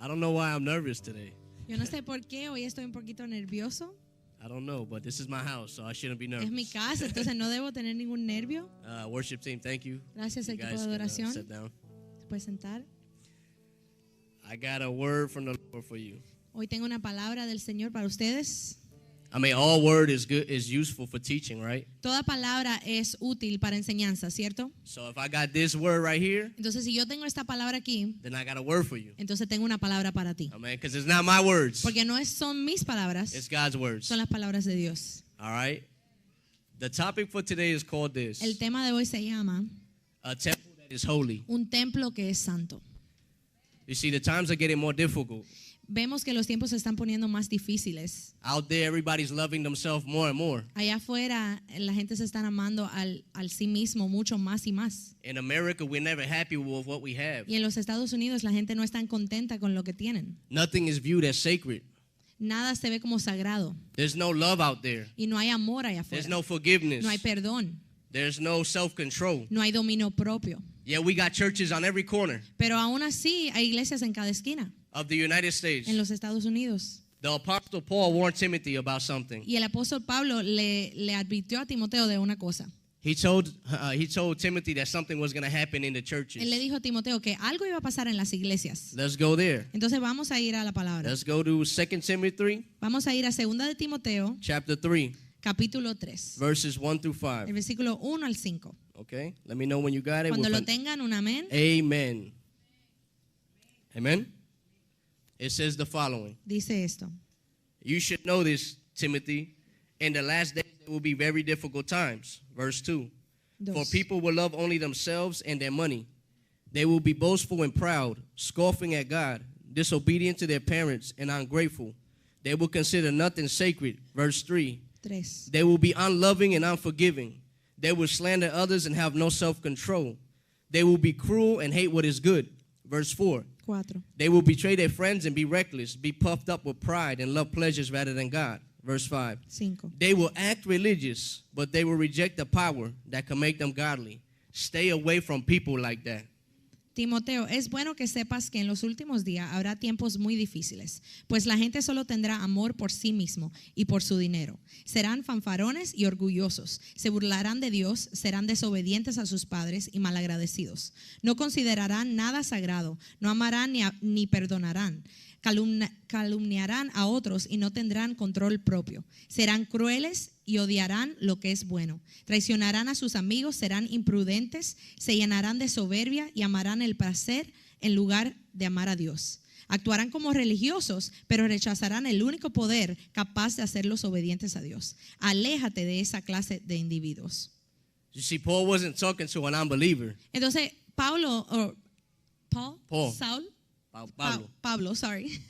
I don't know why I'm nervous today. Yo no sé por qué hoy estoy un poquito nervioso. I don't know, but this is my house, so I shouldn't be Es mi nervous. casa, entonces no debo tener ningún nervio. Worship team, thank you. Gracias, You equipo guys de can, adoración. sit down. ¿Se puede sentar? I got a word from the Lord for you. Hoy tengo una palabra del Señor para ustedes. I mean, all word is good, is useful for teaching, right? Toda palabra es útil para enseñanza, ¿cierto? So if I got this word right here, Entonces, si yo tengo esta palabra aquí, then I got a word for you. entonces tengo una palabra para ti. I mean, because it's not my words, Porque no son mis palabras, it's God's words. son las palabras de Dios. All right? The topic for today is called this: El tema de hoy se llama a temple that is holy. un templo que es santo. You see, the times are getting more difficult. Vemos que los tiempos se están poniendo más difíciles. Out there, everybody's loving themselves more and more. Allá afuera, la gente se está amando al sí mismo mucho más y más. In America, we're never happy with what we have. Y en los Estados Unidos, la gente no está contenta con lo que tienen. Nothing is viewed as sacred. Nada se ve como sagrado. There's no love out there. Y no hay amor allá There's afuera. no forgiveness. No hay perdón. There's no self-control. No hay dominio propio. Yeah, we got churches on every corner Pero aún así, hay iglesias en cada esquina, of the United States. en los Estados Unidos. The Apostle Paul warned Timothy about something. Y el apóstol Pablo le advirtió a Timoteo de una cosa. He told Timothy that something was going to happen in the churches. Él le dijo a Timoteo que algo iba a pasar en las iglesias. Let's go there. Entonces vamos a ir a la palabra. Let's go to 2 Timothy 3, Vamos a ir a 2 de Timoteo, chapter 3, capítulo 3, verses 1 through el 5. versículo 1 al 5. Okay? Let me know when you got it. Cuando with lo an tengan, un amén. amen. Amen? It says the following. Dice esto. You should know this, Timothy. In the last days, there will be very difficult times. Verse 2. For Dos. people will love only themselves and their money. They will be boastful and proud, scoffing at God, disobedient to their parents, and ungrateful. They will consider nothing sacred. Verse 3. 3. They will be unloving and unforgiving. They will slander others and have no self-control. They will be cruel and hate what is good. Verse 4. 4. They will betray their friends and be reckless, be puffed up with pride, and love pleasures rather than God. Verse 5. 5. They will act religious, but they will reject the power that can make them godly. Stay away from people like that. Timoteo, es bueno que sepas que en los últimos días habrá tiempos muy difíciles, pues la gente solo tendrá amor por sí mismo y por su dinero. Serán fanfarones y orgullosos, se burlarán de Dios, serán desobedientes a sus padres y malagradecidos. No considerarán nada sagrado, no amarán ni perdonarán. Calumniarán a otros y no tendrán control propio. Serán crueles y odiarán lo que es bueno. Traicionarán a sus amigos, serán imprudentes, se llenarán de soberbia y amarán el placer en lugar de amar a Dios. Actuarán como religiosos, pero rechazarán el único poder capaz de hacerlos obedientes a Dios. Aléjate de esa clase de individuos. You see, Paul wasn't talking to an unbeliever. Entonces, Paul. Saul. Pablo. Pablo, sorry.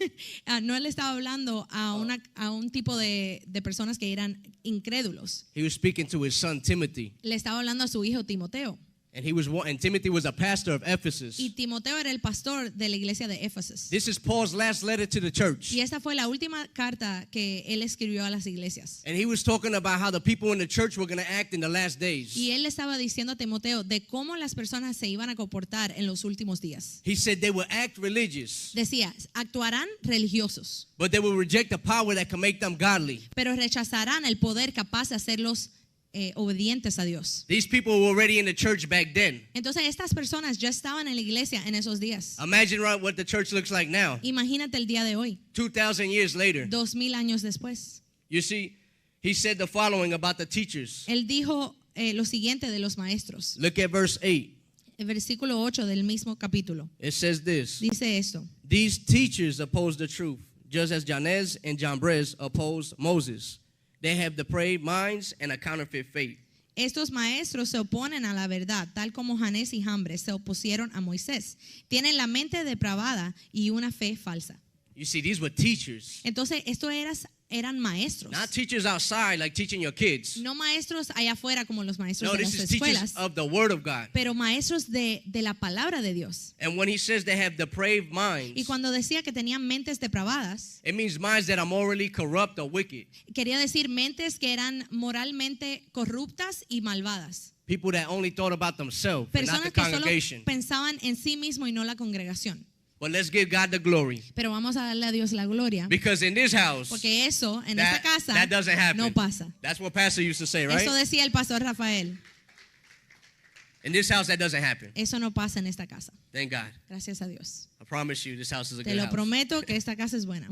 No él estaba hablando a un tipo de personas que eran incrédulos. He was speaking to his son Timothy. Le estaba hablando a su hijo Timoteo. And Timothy was a pastor of Ephesus. Y Timoteo era el pastor de la iglesia de Éfeso. This is Paul's last letter to the church. Y esta fue la última carta que él escribió a las iglesias. And he was talking about how the people in the church were going to act in the last days. Y él le estaba diciendo a Timoteo de cómo las personas se iban a comportar en los últimos días. He said they will act religious, Decía, actuarán religiosos, but they will reject the power that can make them godly. pero rechazarán el poder capaz de hacerlos obedientes a Dios. These people were already in the church back then. Entonces estas personas ya estaban en la iglesia en esos días. Imagine what the church looks like now, Imagínate el día de hoy, 2,000 years later. 2000 años después. You see, he said the following about the teachers. Él dijo lo siguiente de los maestros. Look at verse 8. El versículo 8 del mismo capítulo. It says this. Dice esto. These teachers oppose the truth, just as Jannes and Jambres opposed Moses. They have depraved minds and a counterfeit faith. Estos maestros se oponen a la verdad, tal como Janés y Jambres se opusieron a Moisés. Tienen la mente depravada y una fe falsa. You see, these were teachers. Entonces, eran maestros. Not teachers outside like teaching your kids. No maestros allá afuera como los maestros No, de this las is teachers escuelas, of the Word of God. pero maestros de la palabra de Dios. And when he says they have depraved Y minds, cuando decía que tenían mentes depravadas, it means minds that are morally corrupt or wicked. quería decir mentes que eran moralmente corruptas y malvadas. People that only thought about themselves and not Personas the que solo congregation. pensaban en sí mismo y no la congregación. But let's give God the glory. Pero vamos a darle a Dios la gloria. Because in this house, Porque eso en esta casa that doesn't happen. no pasa. That's what Pastor used to say, right? Eso decía el pastor Rafael. In this house, that doesn't happen. Eso no pasa en esta casa. Thank God. Gracias a Dios. I promise you, this house is a Te good lo house. prometo que esta casa es buena.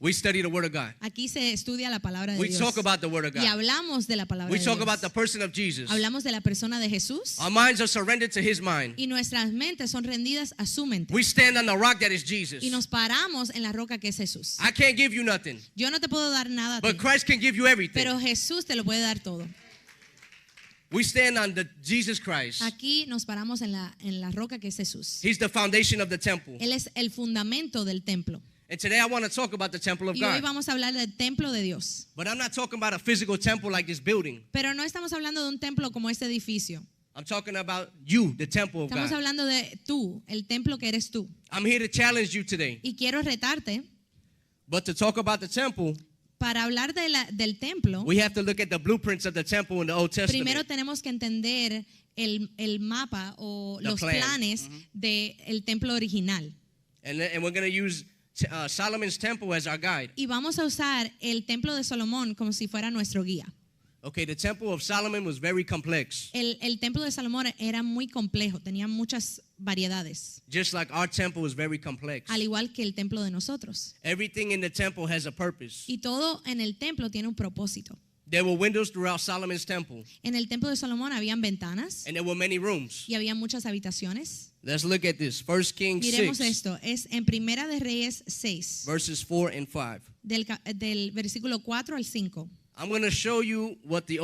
We study the Word of God. Aquí se estudia la palabra de We Dios. talk about the Word of Y God. hablamos de la palabra We de talk Dios. about the person of Jesus. Hablamos de la persona de Jesús. Our minds are surrendered to His mind. Y nuestras mentes son rendidas a su mente. We stand on the rock that is Jesus. Y nos paramos en la roca que es Jesús. I can't give you nothing, Yo no te puedo dar nada a ti, but Christ can give you everything. pero Jesús te lo puede dar todo. We stand on the Jesus Christ. Aquí nos paramos en la roca que es Jesús. He's the foundation of the temple. Él es el fundamento del templo. And today I want to talk about the temple of Y hoy God. vamos a hablar del templo de Dios. But I'm not talking about a physical temple like this building. Pero no estamos hablando de un templo como este edificio. I'm talking about you, the temple of Estamos God. hablando de tú, el templo que eres tú. I'm here to challenge you today. Y quiero retarte, But to talk about the temple, para hablar del templo, we have to look at the blueprints of the temple in the Old primero Testament. tenemos que entender el mapa o The los plan. planes del templo original. And we're going to use Solomon's temple as our guide. Y vamos a usar el templo de Salomón como si fuera nuestro guía. Okay, the temple of Solomon was very complex. El templo de Salomón era muy complejo, tenía muchas variedades, Just like our temple is very complex. al igual que el templo de nosotros. Everything in the temple has a purpose. Y todo en el templo tiene un propósito. There were windows throughout Solomon's temple, En el templo de Salomón habían ventanas and there were many rooms. y había muchas habitaciones. Let's look at this. 1 Kings Miremos 6, esto, es en Primera de Reyes 6, verses 4 and 5. del versículo 4 al 5. I'm going to show you what the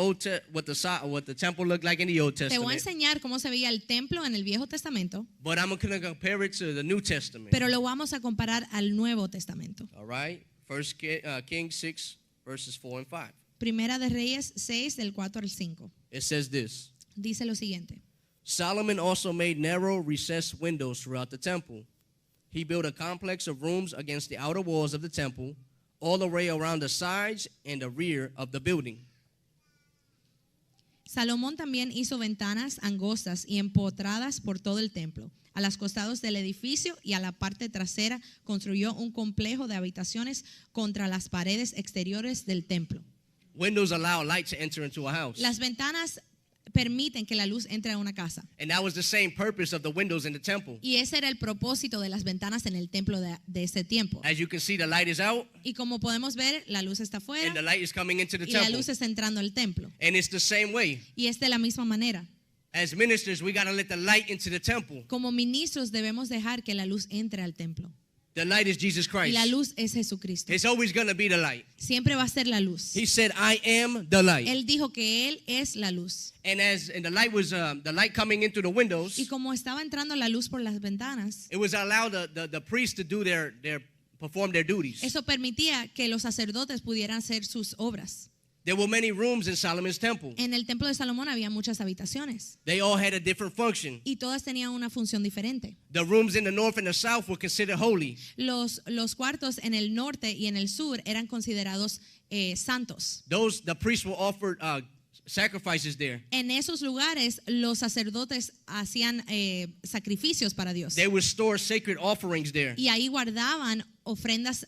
temple looked like in the Old Te voy a Testament, enseñar cómo se veía el templo en el Viejo Testamento, but I'm going to compare it to the New Testament. pero lo vamos a comparar al Nuevo Testamento. All right? 1 Kings 6, verses 4 and 5. Primera de Reyes 6, del 4 al 5. It says this. Dice lo siguiente. Solomon also made narrow recessed windows throughout the temple. He built a complex of rooms against the outer walls of the temple, all the way around the sides and the rear of the building. Salomón también hizo ventanas angostas y empotradas por todo el templo. A los costados del edificio y a la parte trasera construyó un complejo de habitaciones contra las paredes exteriores del templo. Windows allow light to enter into a house. Las ventanas permiten que la luz entre a una casa. And that was the same purpose of the windows in the temple. Y ese era el propósito de las ventanas en el templo de ese tiempo. As you can see, the light is out Y como podemos ver, la luz está and the afuera light is coming into the y la temple. luz está entrando al templo. And it's the same way. Y es de la misma manera. As ministers, we got to let the light into the temple. Como ministros debemos dejar que la luz entre al templo. The light is Jesus Y Christ. la luz es Jesucristo. It's always going to be the light. Siempre va a ser la luz. He said, I am the light. Él dijo que Él es la luz. And the light was the light coming into the windows, Y como estaba entrando la luz por las ventanas, it was allow the priests to do perform their duties. eso permitía que los sacerdotes pudieran hacer sus obras. There were many rooms in Solomon's temple. En el templo de Salomón había muchas habitaciones They all had a different function. y todas tenían una función diferente. The rooms in the north and the south were considered holy. Los cuartos en el norte y en el sur eran considerados santos. The priests were offered sacrifices there. En esos lugares los sacerdotes hacían sacrificios para Dios. They would store sacred offerings there. Y ahí guardaban ofrendas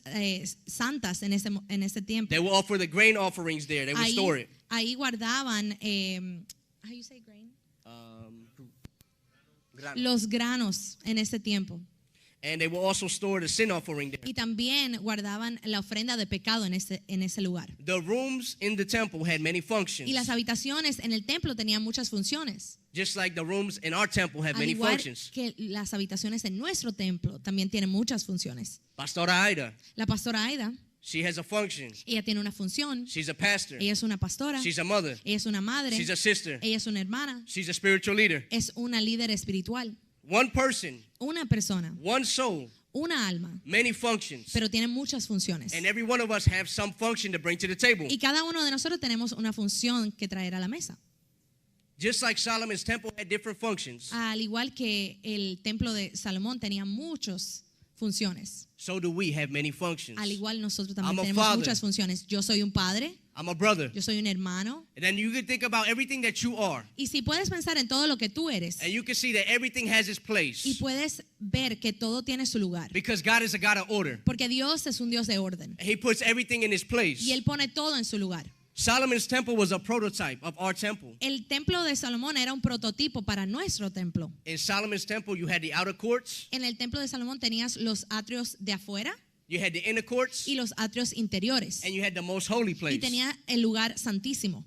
santas en ese tiempo. They would offer the grain offerings there. They would store it. Ahí guardaban how you say grain? Los granos en ese tiempo. And they would also store the sin offering there. Y también guardaban la ofrenda de pecado en ese lugar. The rooms in the temple had many functions. Y las habitaciones en el templo tenían muchas funciones. Just like the rooms in our temple have Al many igual functions. que las habitaciones en nuestro templo también tienen muchas funciones. Pastora Aida, La pastora Aida, she has a function. ella tiene una función. She's a pastor. Ella es una pastora. She's a mother. Ella es una madre. She's a sister. Ella es una hermana. She's a spiritual leader. Es una líder espiritual. One person, Una persona, one soul, una alma, many functions. pero tiene muchas funciones. And every one of us have some function to bring to the table. Y cada uno de nosotros tenemos una función que traer a la mesa. Just like Solomon's temple had different functions, Al igual que el templo de Salomón tenía muchas funciones. so do we have many functions. Al igual nosotros I'm también a tenemos father. muchas funciones. Yo soy un padre, I'm a brother. yo soy un hermano. And then you can think about everything that you are. Y si puedes pensar en todo lo que tú eres And you can see that everything has its y place. puedes ver que todo tiene su lugar, Because God is a God of order. porque Dios es un Dios de orden And He puts everything in its place. y Él pone todo en su lugar. Solomon's temple was a prototype of our temple. El templo de Salomón era un prototipo para nuestro templo. In Solomon's temple, you had the outer courts, En el templo de Salomón tenías los atrios de afuera you had the inner courts, y los atrios interiores. and you had the most holy Y place. tenía el lugar santísimo.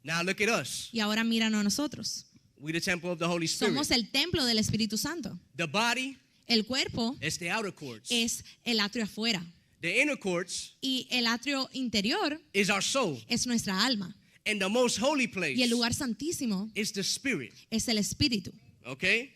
Now look at us. Y ahora míranos a nosotros. We the temple of the Holy Spirit. Somos el templo del Espíritu Santo. The body El cuerpo is the outer courts. es el atrio afuera. The inner courts Y el atrio interior is our soul. es nuestra alma. And the most holy Y el place lugar santísimo is the Spirit. es el Espíritu. Okay?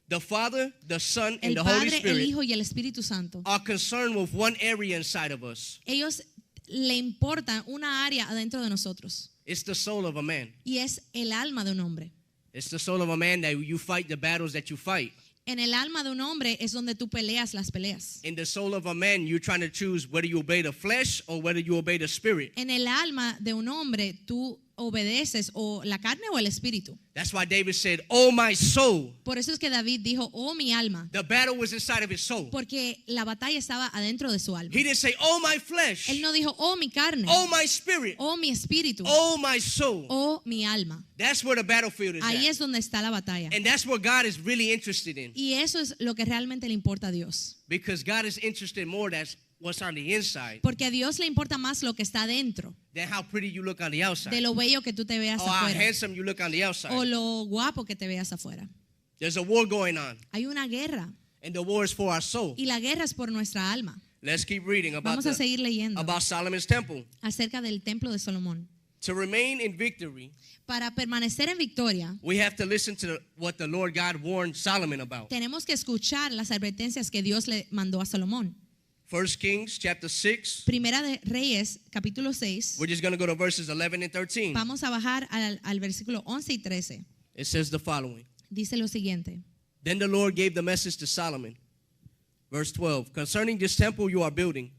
The Father, the Son, and El the Holy Padre, el Spirit Hijo y el Espíritu Santo. are concerned with one area inside of us. Ellos le importan una área adentro de nosotros. It's the soul of a man. Y es el alma de un hombre. It's the soul of a man that you fight the battles that you fight. En el alma de un hombre es donde tú peleas las peleas. In the soul of a man, you're trying to choose whether you obey the flesh or whether you obey the spirit. En el alma de un hombre tú obedeces o la carne o el espíritu. That's why David said, "Oh, my soul." Por eso es que David dijo, oh mi alma, The battle was inside of his soul. porque la batalla estaba adentro de su alma. He didn't say, "Oh, my flesh." Él no dijo, oh mi carne, Oh, my spirit. oh mi espíritu, Oh, my soul. oh mi alma. That's where the battlefield is Ahí at. es donde está la batalla. And that's what God is really interested in. Y eso es lo que realmente le importa a Dios. Because God is interested more that's what's on the inside Porque a Dios le importa más lo que está adentro than how pretty you look on the de outside. lo bello que tú te veas Or how afuera handsome you look on the o outside. lo guapo que te veas afuera. There's a war going on. Hay una guerra And the war is for our soul. y la guerra es por nuestra alma. Let's keep reading about, Vamos a seguir leyendo about Solomon's temple. acerca del templo de Salomón. To remain in victory, Para permanecer en victoria, we have to listen to what the Lord God warned Solomon about. tenemos que escuchar las advertencias que Dios le mandó a Salomón. 1 Kings chapter 6. Primera de Reyes, capítulo 6. We're just going to go to verses 11 and 13. Vamos a bajar al versículo 11 y 13. It says the following. Dice lo siguiente. Then the Lord gave the message to Solomon. Verse 12. Concerning this temple you are building,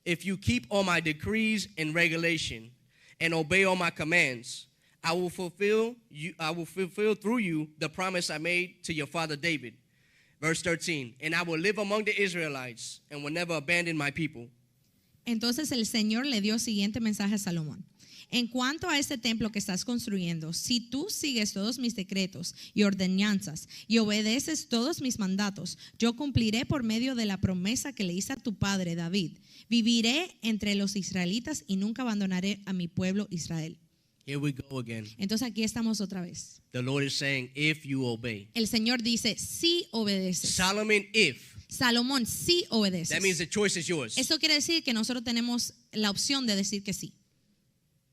if you keep all my decrees and regulation and obey all my commands, I will fulfill through you the promise I made to your father David. Verse 13. And I will live among the Israelites and will never abandon my people. Entonces el Señor le dio siguiente mensaje a Salomón. En cuanto a este templo que estás construyendo, si tú sigues todos mis decretos y ordenanzas y obedeces todos mis mandatos, yo cumpliré por medio de la promesa que le hice a tu padre David. Viviré entre los israelitas y nunca abandonaré a mi pueblo Israel. Here we go again. Entonces aquí estamos otra vez. The Lord is saying, if you obey. El Señor dice, si obedeces. Solomon, if. Salomón, si obedeces. That means the choice is yours. Eso quiere decir que nosotros tenemos la opción de decir que sí.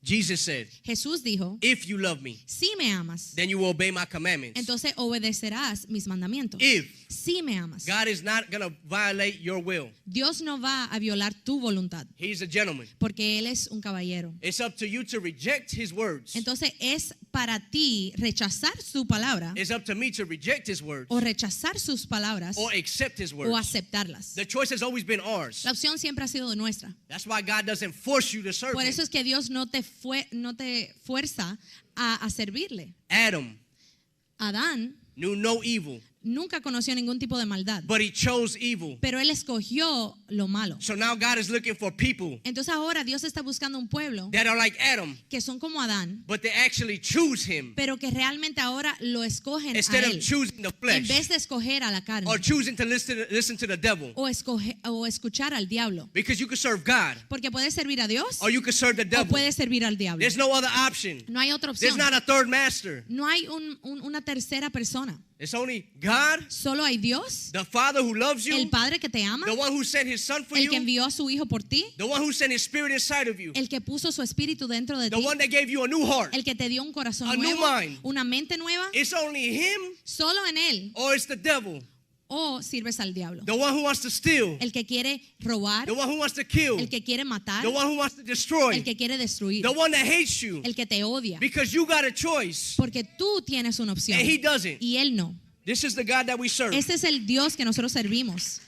Jesus said, Jesús dijo, if you love me, si me amas, then you will obey my commandments. entonces obedecerás mis mandamientos. If Si me amas, God is not going to violate your will, Dios no va a violar tu voluntad, He's a gentleman. porque Él es un caballero. It's up to you to reject His words. Entonces es para ti rechazar su palabra It's up to me to reject His words o rechazar sus palabras or accept His o words. aceptarlas. The choice has always been ours. La opción siempre ha sido nuestra. That's why God doesn't force you to serve Por Him. eso es que Dios no te fuerza a servirle. Adam Adán knew no evil, nunca conoció ningún tipo de maldad, but he chose evil. pero él escogió lo malo. So now God is looking for people Entonces ahora Dios está buscando un pueblo that are like Adam, que son como Adán, but they actually choose Him pero que realmente ahora lo escogen instead a of él choosing the en flesh vez de escoger a la carne or choosing to listen to the devil. o escuchar al diablo, Because you can serve God porque puedes servir a Dios or you can serve the o devil. puedes servir al diablo. There's no other option. No hay otra There's opción. not a third master. No hay una tercera persona. It's only God, Solo hay Dios, the Father who loves el you, Padre que te ama, the one who sent His Son for el que you, envió a su Hijo por ti, the one who sent His Spirit inside of you, el que puso su espíritu dentro de the ti, one that gave you a new heart. el que te dio un corazón A new nuevo, mind. una mente nueva. It's only Him Solo en Él or it's the devil, o sirves al diablo. the one who wants to steal, El que quiere robar, the one who wants to kill, el que quiere matar, the one who wants to destroy, el que quiere destruir, the one that hates you el que te odia. because you got a choice Porque tú tienes una opción and He doesn't. y Él no. This is the God that we serve. Ese es el Dios que nosotros servimos.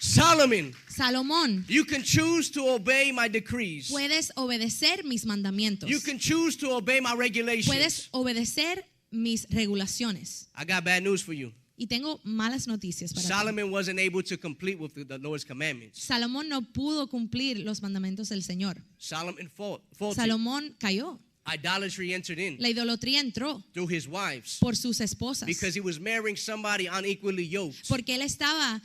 Solomon, Salomón, you can choose to obey my decrees. puedes obedecer mis mandamientos. You can choose to obey my regulations. Puedes obedecer mis regulaciones. I got bad news for you. Y tengo malas noticias para ti. Solomon wasn't able to complete with the Lord's commandments. Salomón no pudo cumplir los mandamientos del Señor. Solomon faulted. Salomón cayó. Idolatry entered in La idolatría entró through his wives por sus esposas. because he was marrying somebody unequally yoked. Porque él estaba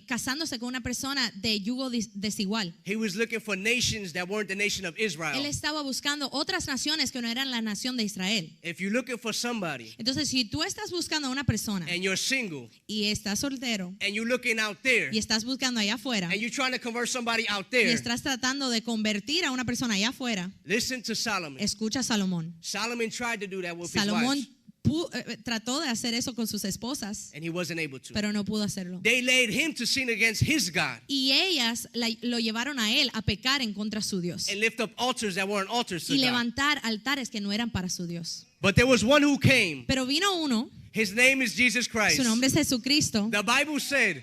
casándose con una persona de yugo desigual. He was looking for nations that weren't the nation of Él Israel. estaba buscando otras naciones que no eran la nación de Israel. If you're looking for somebody Entonces, si tú estás buscando a una persona and you're single y estás soltero and you're looking out there y estás buscando allá afuera and you're trying to convert somebody out y there, estás tratando de convertir a una persona allá afuera, listen to Solomon. escucha a Salomón. Solomon tried to do that with his Salomón wives trató de hacer eso con sus esposas, and he wasn't able to. pero no pudo hacerlo. They led him to sin against his God Y ellas lo llevaron a él a pecar en contra de su Dios and lift up altars that weren't altars to y God. levantar altares que no eran para su Dios. But there was one who came. Pero vino uno, His name is Jesus Christ. su nombre es Jesucristo, The Bible said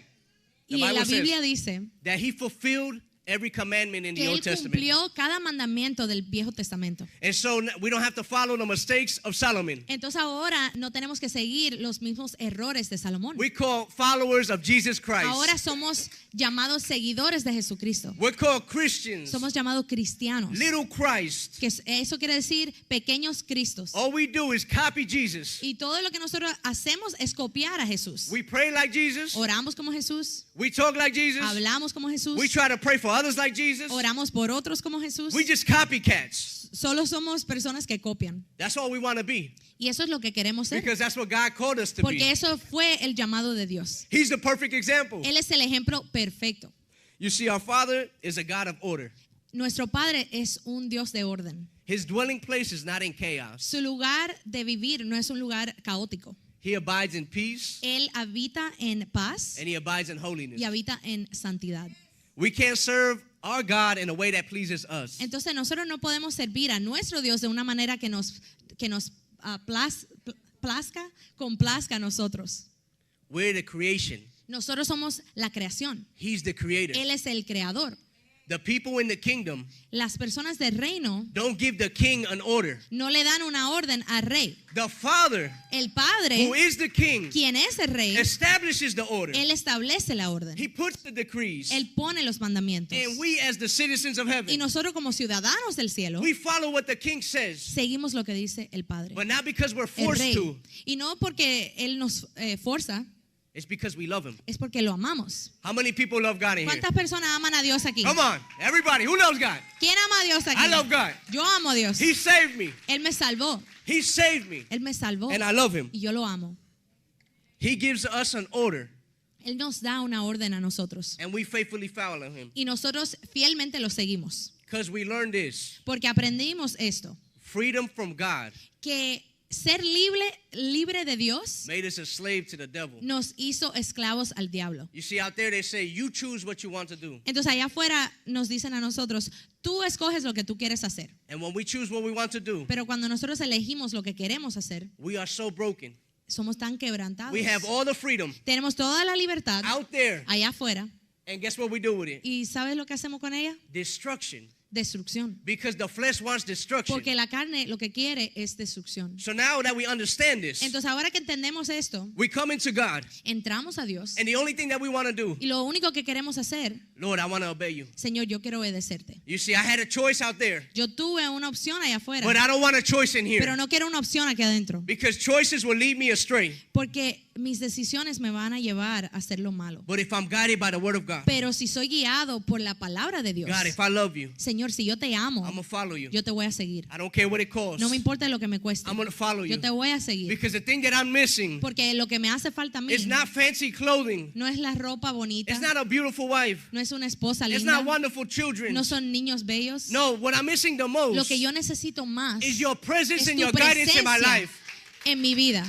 y Bible la says Biblia dice that he fulfilled every commandment in the que Old él Testament. cumplió cada mandamiento del Viejo Testamento. And so we don't have to follow the mistakes of Solomon. Entonces ahora no tenemos que seguir los mismos errores de Salomón. We call followers of Jesus Christ. Ahora somos llamados seguidores de Jesucristo. We're called Christians. Somos llamados cristianos. Little Christ. Que eso quiere decir pequeños Cristos. All we do is copy Jesus. Y todo lo que nosotros hacemos es copiar a Jesús. We pray like Jesus. Oramos como Jesús. We talk like Jesus. Hablamos como Jesús. We try to pray for others like Jesus. Oramos por otros como Jesús. We just copycats. Solo somos personas que copian. That's all we want to be. Y eso es lo que queremos ser. Because that's what God called us to Porque be. eso fue el llamado de Dios. He's the perfect example. Él es el ejemplo perfecto. You see, our Father is a God of order. Nuestro Padre es un Dios de orden. His dwelling place is not in chaos. Su lugar de vivir no es un lugar caótico. He abides in peace Él habita en paz and he abides in holiness. y habita en santidad. We can't serve our God in a way that pleases us. Entonces nosotros no podemos servir a nuestro Dios de una manera que nos complazca a nosotros. We're the creation. Nosotros somos la creación. He's the creator. Él es el creador. The people in the kingdom Las personas del reino don't give the king an order. no le dan una orden al rey. The Father, El who Padre, is the king, quien es el rey, establishes the order. Él establece la orden. He puts the decrees. Él pone los mandamientos. And we as the citizens of Y heaven, nosotros como ciudadanos del cielo we follow what the king says. seguimos lo que dice el Padre, But not because we're el forced rey. to. Y no porque Él nos forza, It's because we love him. es porque lo amamos. How many people love God in here? ¿Cuántas personas aman a Dios aquí? Come on, everybody. Who loves God? ¿Quién ama a Dios aquí? I love God. Yo amo a Dios. He saved me. Él me salvó. He saved me. Él me salvó. And I love him. Y yo lo amo. He gives us an order. Él nos da una orden a nosotros. And we faithfully follow him. Y nosotros fielmente lo seguimos. Because we learned this. Porque aprendimos esto. Freedom from God Que ser libre de Dios made us a slave to the devil. nos hizo esclavos al diablo. You see, out there they say, you choose what you want to do. Entonces allá afuera nos dicen a nosotros, tú escoges lo que tú quieres hacer. And when we choose what we want to do, Pero cuando nosotros elegimos lo que queremos hacer, we are so broken. somos tan quebrantados. We have all the freedom Tenemos toda la libertad out there. allá afuera. And guess what we do with it? ¿Y sabes lo que hacemos con ella? Destruction. Destrucción. Because the flesh wants destruction. Porque la carne lo que quiere es destrucción. So now that we understand this, Entonces ahora que entendemos esto, we come into God. entramos a Dios And the only thing that we want to do, y lo único que queremos hacer, Lord, I want to obey you. Señor, yo quiero obedecerte. You see, I had a choice out there, Yo tuve una opción allá afuera, but I don't want a choice in pero here. no quiero una opción aquí adentro. Because choices will lead me astray. Porque mis decisiones me van a llevar a hacer lo malo. But if I'm guided by the word of God, Pero si soy guiado por la palabra de Dios, God, if I love you, Señor, si yo te amo, I'm going to follow you. yo te voy a seguir. I don't care what it costs. No me importa lo que me cueste. I'm going to follow you. Yo te voy a seguir. Because the thing that I'm missing Porque lo que me hace falta a mí is not fancy clothing. no es la ropa bonita, It's not a beautiful wife. no es una esposa It's linda, not wonderful children. no son niños bellos. No, what I'm missing the Lo most que yo necesito más is your presence es and tu your guidance in my presencia life. en mi vida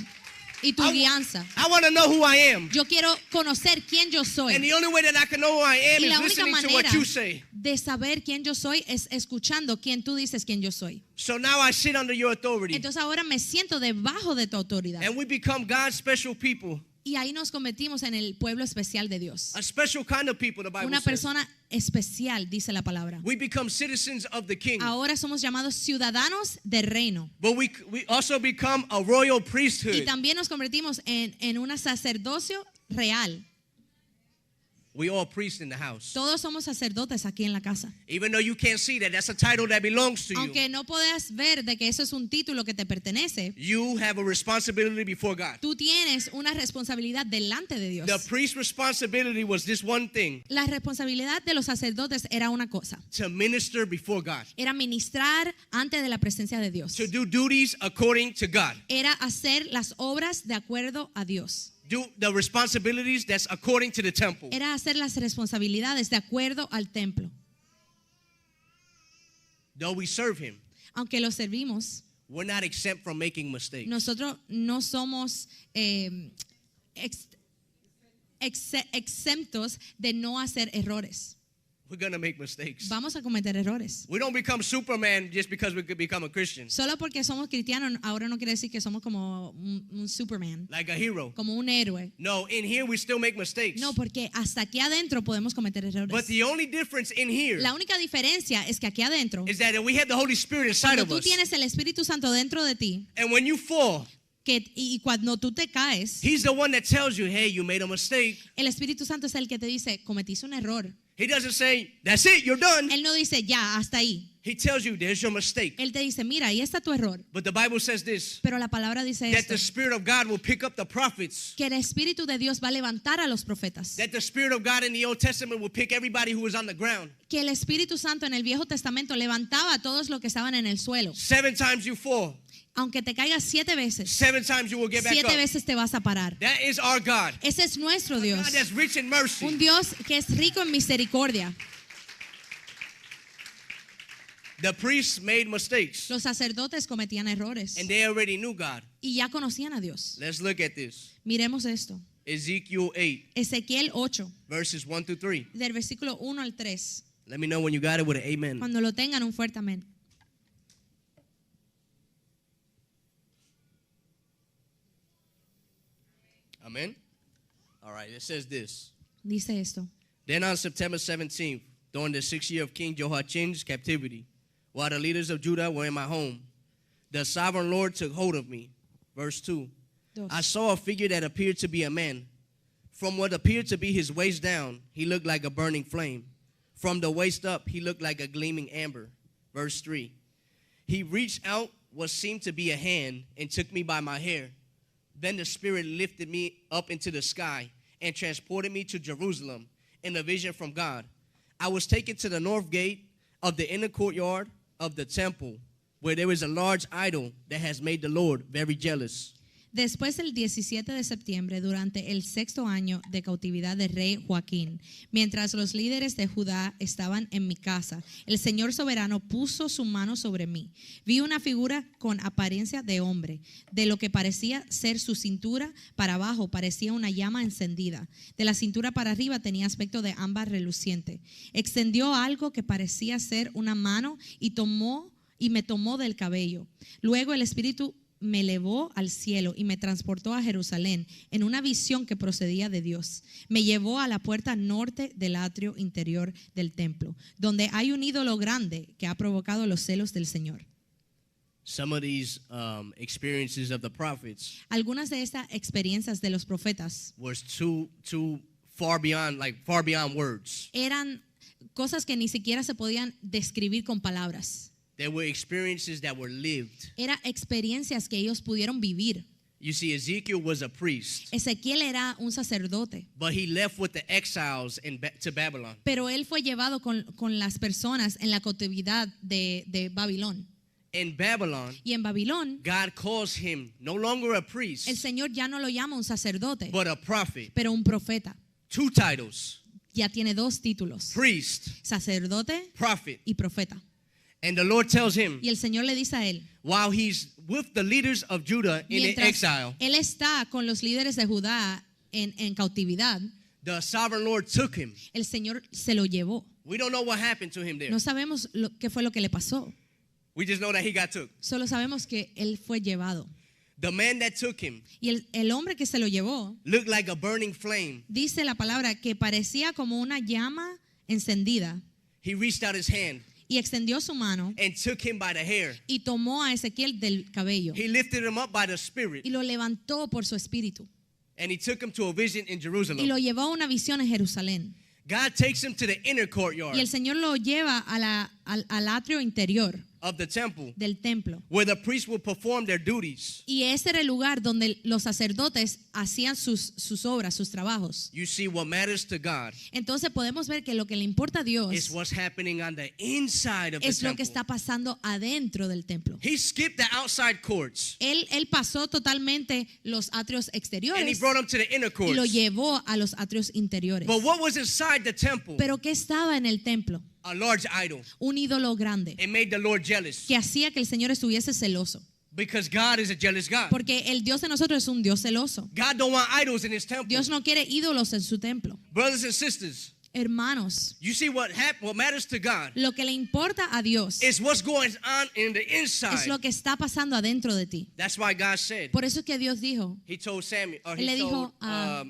y tu I- guianza. I want to know who I am. Yo quiero conocer quién yo soy. And the only way that I can know who I am Y is la única listening to what manera you say. de saber quién yo soy es escuchando quién tú dices quién yo soy. So now I sit under your authority. Entonces ahora me siento debajo de tu autoridad And we become God's special people. Y ahí nos convertimos en el pueblo especial de Dios. A special kind of people, the Bible Una says. persona especial, dice la palabra. We become citizens of the King. Ahora somos llamados ciudadanos del reino. But we also become a royal Y priesthood. también nos convertimos en un sacerdocio real. We all priests in the house. Todos somos sacerdotes aquí en la casa. Even though you can't see that, that's a title that belongs to you. Aunque no puedas ver de que eso es un título que te pertenece, You have a responsibility before God. tú tienes una responsabilidad delante de Dios. The priest's responsibility was this one thing, La responsabilidad de los sacerdotes era una cosa. to minister before God, Era ministrar ante de la presencia de Dios. to do duties according to God, Era hacer las obras de acuerdo a Dios. do the responsibilities that's according to the temple. Era hacer las responsabilidades de acuerdo al templo. Though we serve Him, Aunque lo servimos, we're not exempt from making mistakes. nosotros no somos exentos de no hacer errores. We're going to make mistakes. Vamos a cometer errores. We don't become Superman just because we could become a Christian, Solo porque somos cristianos ahora no quiere decir que somos como un Superman, like a hero. como un héroe. No, in here we still make mistakes. No, porque hasta aquí adentro podemos cometer But errores. the only difference in here La única diferencia es que aquí adentro, is that we have the Holy Spirit inside cuando of tú us. tienes el Espíritu Santo dentro de ti, And when you fall, y cuando tú te caes, He's the one that tells you, hey, you made a mistake. el Espíritu Santo es el que te dice, cometiste un error. He doesn't say, that's it, you're done. Él no dice, ya, hasta ahí. He tells you, there's your mistake. Él te dice, mira, ahí está tu error. But the Bible says this, Pero la palabra dice that esto, the Spirit of God will pick up the prophets. que el Espíritu de Dios va a levantar a los profetas. That the Spirit of God in the Old Testament will pick everybody who was on the ground. Que el Espíritu Santo en el Viejo Testamento levantaba a todos los que estaban en el suelo. 7 times you fall, Aunque te caigas 7 veces, 7 times you will get back 7 up. veces te vas a parar. That is our God. Ese es nuestro Dios. God that's rich in mercy. Un Dios que es rico en misericordia. The priests made mistakes, Los sacerdotes cometían errores and they already knew God. y ya conocían a Dios. Let's look at this. Miremos esto. Ezekiel 8, Ezequiel 8, verses 1 through 3. del versículo 1 al 3. Let me know when you got it with an amen. Cuando lo tengan, un fuerte amén. Amen. All right, it says this. Dice esto. Then on September 17th, during the 6th year of King Jehoiachin's captivity, while the leaders of Judah were in my home, the sovereign Lord took hold of me. Verse 2. Dos. I saw a figure that appeared to be a man. From what appeared to be his waist down, he looked like a burning flame. From the waist up, he looked like a gleaming amber. Verse 3. He reached out what seemed to be a hand and took me by my hair. Then the Spirit lifted me up into the sky and transported me to Jerusalem in a vision from God. I was taken to the north gate of the inner courtyard of the temple, where there is a large idol that has made the Lord very jealous. Después del 17 de septiembre, durante el 6º año de cautividad del rey Joaquín, mientras los líderes de Judá estaban en mi casa, el Señor soberano puso su mano sobre mí. Vi una figura con apariencia de hombre. De lo que parecía ser su cintura para abajo parecía una llama encendida. De la cintura para arriba tenía aspecto de ámbar reluciente. Extendió algo que parecía ser una mano y me tomó del cabello. Luego el Espíritu me elevó al cielo y me transportó a Jerusalén en una visión que procedía de Dios. Me llevó a la puerta norte del atrio interior del templo, donde hay un ídolo grande que ha provocado los celos del Señor. Some of these experiences of the prophets Algunas de estas experiencias de los profetas was too far beyond words. eran cosas que ni siquiera se podían describir con palabras. There were experiences that were lived. Eran experiencias que ellos pudieron vivir. You see, Ezekiel was a priest, Ezequiel era un sacerdote, but he left with the exiles to Babylon. pero él fue llevado con las personas en la cautividad de Babilón. In Babylon, Y en Babilón, God calls him no longer a priest, el Señor ya no lo llama un sacerdote, but a prophet. pero un profeta. 2 titles, Ya tiene 2 títulos, priest, sacerdote prophet. y profeta. And the Lord tells him, Y el Señor le dice a él, while he's with the leaders of Judah in mientras exile, él está con los líderes de Judá en cautividad, the sovereign Lord took him. el Señor se lo llevó. We don't know what happened to him there. No sabemos qué fue lo que le pasó, We just know that he got took. solo sabemos que él fue llevado. The man that took him Y el hombre que se lo llevó, looked like a burning flame. dice la palabra que parecía como una llama encendida. He reached out his hand Y extendió su mano and took him by the hair. y tomó a Ezequiel del cabello He lifted him up by the Spirit, y lo levantó por su espíritu and he took him to a vision in y Jerusalem. lo llevó a una visión en Jerusalén. God takes him to the inner courtyard Y el Señor lo lleva al atrio interior of the temple, del templo. where the priests will perform their duties. Y ese era el lugar donde los sacerdotes hacían sus obras, sus trabajos. You see, what matters to God Entonces podemos ver que lo que le importa a is Dios what's happening on the inside of the es lo que temple. está pasando adentro del templo. He skipped the outside courts, Él pasó totalmente los atrios and he exteriores brought him to the inner y lo courts. llevó a los atrios interiores. But what was inside the temple? Pero ¿qué estaba en el templo? A large idol. Un ídolo grande It made the Lord jealous, que hacía que el Señor estuviese celoso. because God is a jealous God. Porque el Dios de nosotros es un Dios celoso. God don't want idols in his temple. Dios no quiere ídolos en su templo. Brothers and sisters, Hermanos, you see what matters to God lo que le importa a Dios is what's going on in the es inside. lo que está pasando adentro de ti. That's why God said, Por eso es que Dios dijo, he told Samuel, or Él le he dijo told a-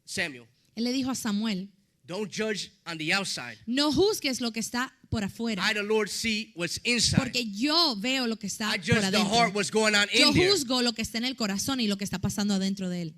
Samuel, Él le dijo a Samuel, don't judge on the outside. no juzgues lo que está por afuera, I, the Lord, see what's inside. porque yo veo lo que está I por judge the heart, adentro. what's going on Yo in there. juzgo lo que está en el corazón y lo que está pasando adentro de él.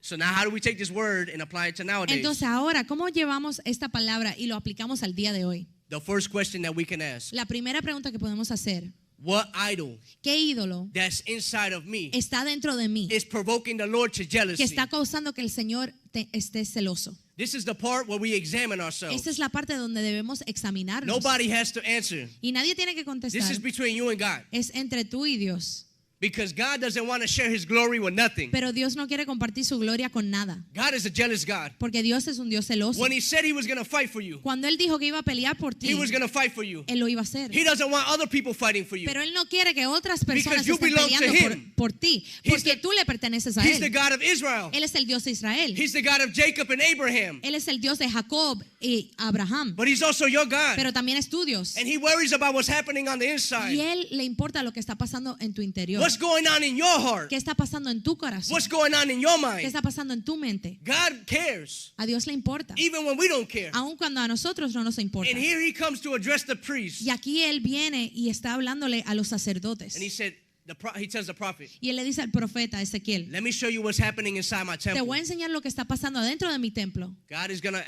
So now how do we take this word and apply it to nowadays? Entonces ahora, ¿cómo llevamos esta palabra y lo aplicamos al día de hoy? The first question that we can ask, La primera pregunta que podemos hacer, what idol ¿qué ídolo that's inside of me está dentro de mí is provoking the Lord to que jealousy? está causando que el Señor esté celoso? This is the part where we examine ourselves. Esta es la parte donde debemos examinarnos. Nobody has to answer. Y nadie tiene que This contestar. is between you and God. Es entre tú y Dios. Because God doesn't want to share his glory with nothing. Pero Dios no quiere compartir su gloria con nada. God is a jealous God. Porque Dios es un Dios celoso. When he said he was going to fight for you, Cuando Él dijo que iba a pelear por ti, he was going to fight for you. Él lo iba a hacer. He doesn't want other people fighting for you. Pero Él no quiere que otras personas Because you estén belong to peleando him. por ti. He's Porque the- tú le perteneces a He's the Él. God of Israel. Él es el Dios de Israel. He's the God of Jacob and Abraham. Él es el Dios de Jacob y Abraham. But he's also your God. Pero también es tu Dios. And he worries about what's happening on the Y inside. Él le importa lo que está pasando en tu interior. What's going on in your heart? ¿Qué está pasando en tu corazón? What's going on in your ¿Qué mind? está pasando en tu mente? God cares, A Dios le importa. even when we don't care. Aun cuando a nosotros no nos importa. And here he comes to address the priest. Y aquí Él viene y está hablándole a los sacerdotes. And he said, he tells the prophet, Y Él le dice al profeta Ezequiel, let me show you what's happening inside my te temple. voy a enseñar lo que está pasando adentro de mi templo. God is going to,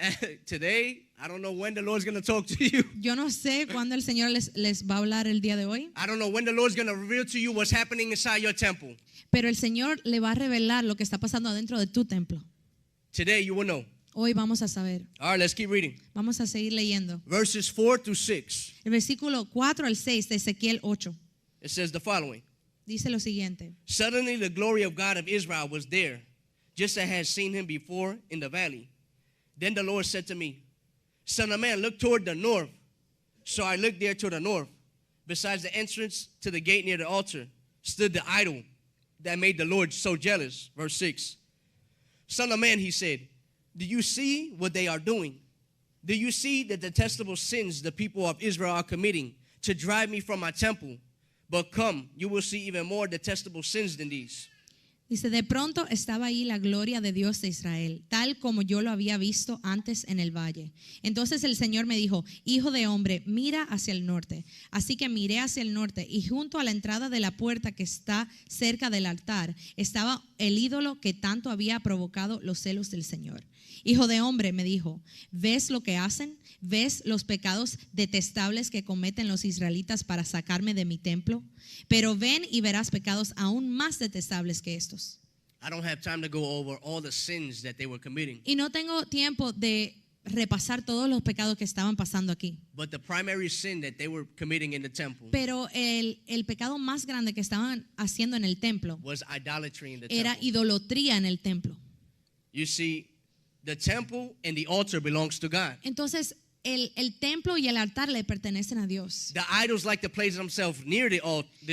today, I don't know when the Lord's going to talk to you. Yo no sé cuándo el Señor les va a hablar el día de hoy, I don't know when the Lord's going to reveal to you what's happening inside your temple. pero el Señor le va a revelar lo que está pasando adentro de tu templo. Today you will know. Hoy vamos a saber. All right, let's keep reading. Vamos a seguir leyendo. Verses 4 through 6. El versículo 4 al 6 de Ezequiel 8 It says the following. dice lo siguiente. Suddenly the glory of God of Israel was there, just as I had seen him before in the valley. Then the Lord said to me, Son of man, look toward the north. So I looked there toward the north. Besides the entrance to the gate near the altar stood the idol that made the Lord so jealous. Verse 6. Son of man, he said, do you see what they are doing? Do you see the detestable sins the people of Israel are committing to drive me from my temple? But come, you will see even more detestable sins than these. Dice, de pronto estaba ahí la gloria de Dios de Israel, tal como yo lo había visto antes en el valle. Entonces el Señor me dijo, hijo de hombre, mira hacia el norte. Así que miré hacia el norte y junto a la entrada de la puerta que está cerca del altar estaba el ídolo que tanto había provocado los celos del Señor. Hijo de hombre, me dijo, ¿ves lo que hacen? ¿Ves los pecados detestables que cometen los israelitas para sacarme de mi templo? Pero ven y verás pecados aún más detestables que estos. I don't have time to go over all the sins that they were committing. Y no tengo tiempo de repasar todos los pecados que estaban pasando aquí. But the primary sin that they were committing in the temple Pero el pecado más grande que estaban haciendo en el templo was idolatry in the era temple. idolatría en el templo. You see, the temple and the altar belongs to God. Entonces, el templo y el altar le pertenecen a Dios. The idols like to place themselves near the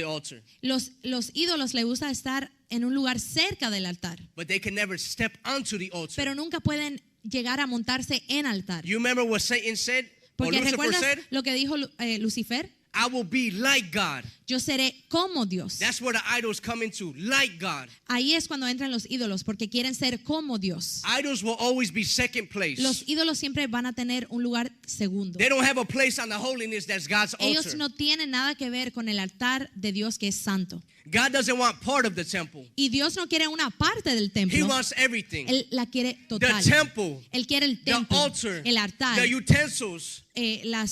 altar, Los ídolos le gusta estar en un lugar cerca del altar, but they can never step onto the altar. pero nunca pueden llegar a montarse en altar. You remember what Satan said, or Porque Lucifer recuerdas said? lo que dijo Lucifer, I will be like God. Yo seré como Dios. That's where the idols come into, like God. Ahí es cuando entran los ídolos, porque quieren ser como Dios. Idols will always be second place. Los ídolos siempre van a tener un lugar segundo. They don't have a place on the holiness that's God's Ellos altar. no tienen nada que ver con el altar de Dios que es santo. God doesn't want part of the temple. Y Dios no quiere una parte del He templo. wants everything. Él la quiere total. The temple, Él quiere el the templo, altar, el altar, the utensils,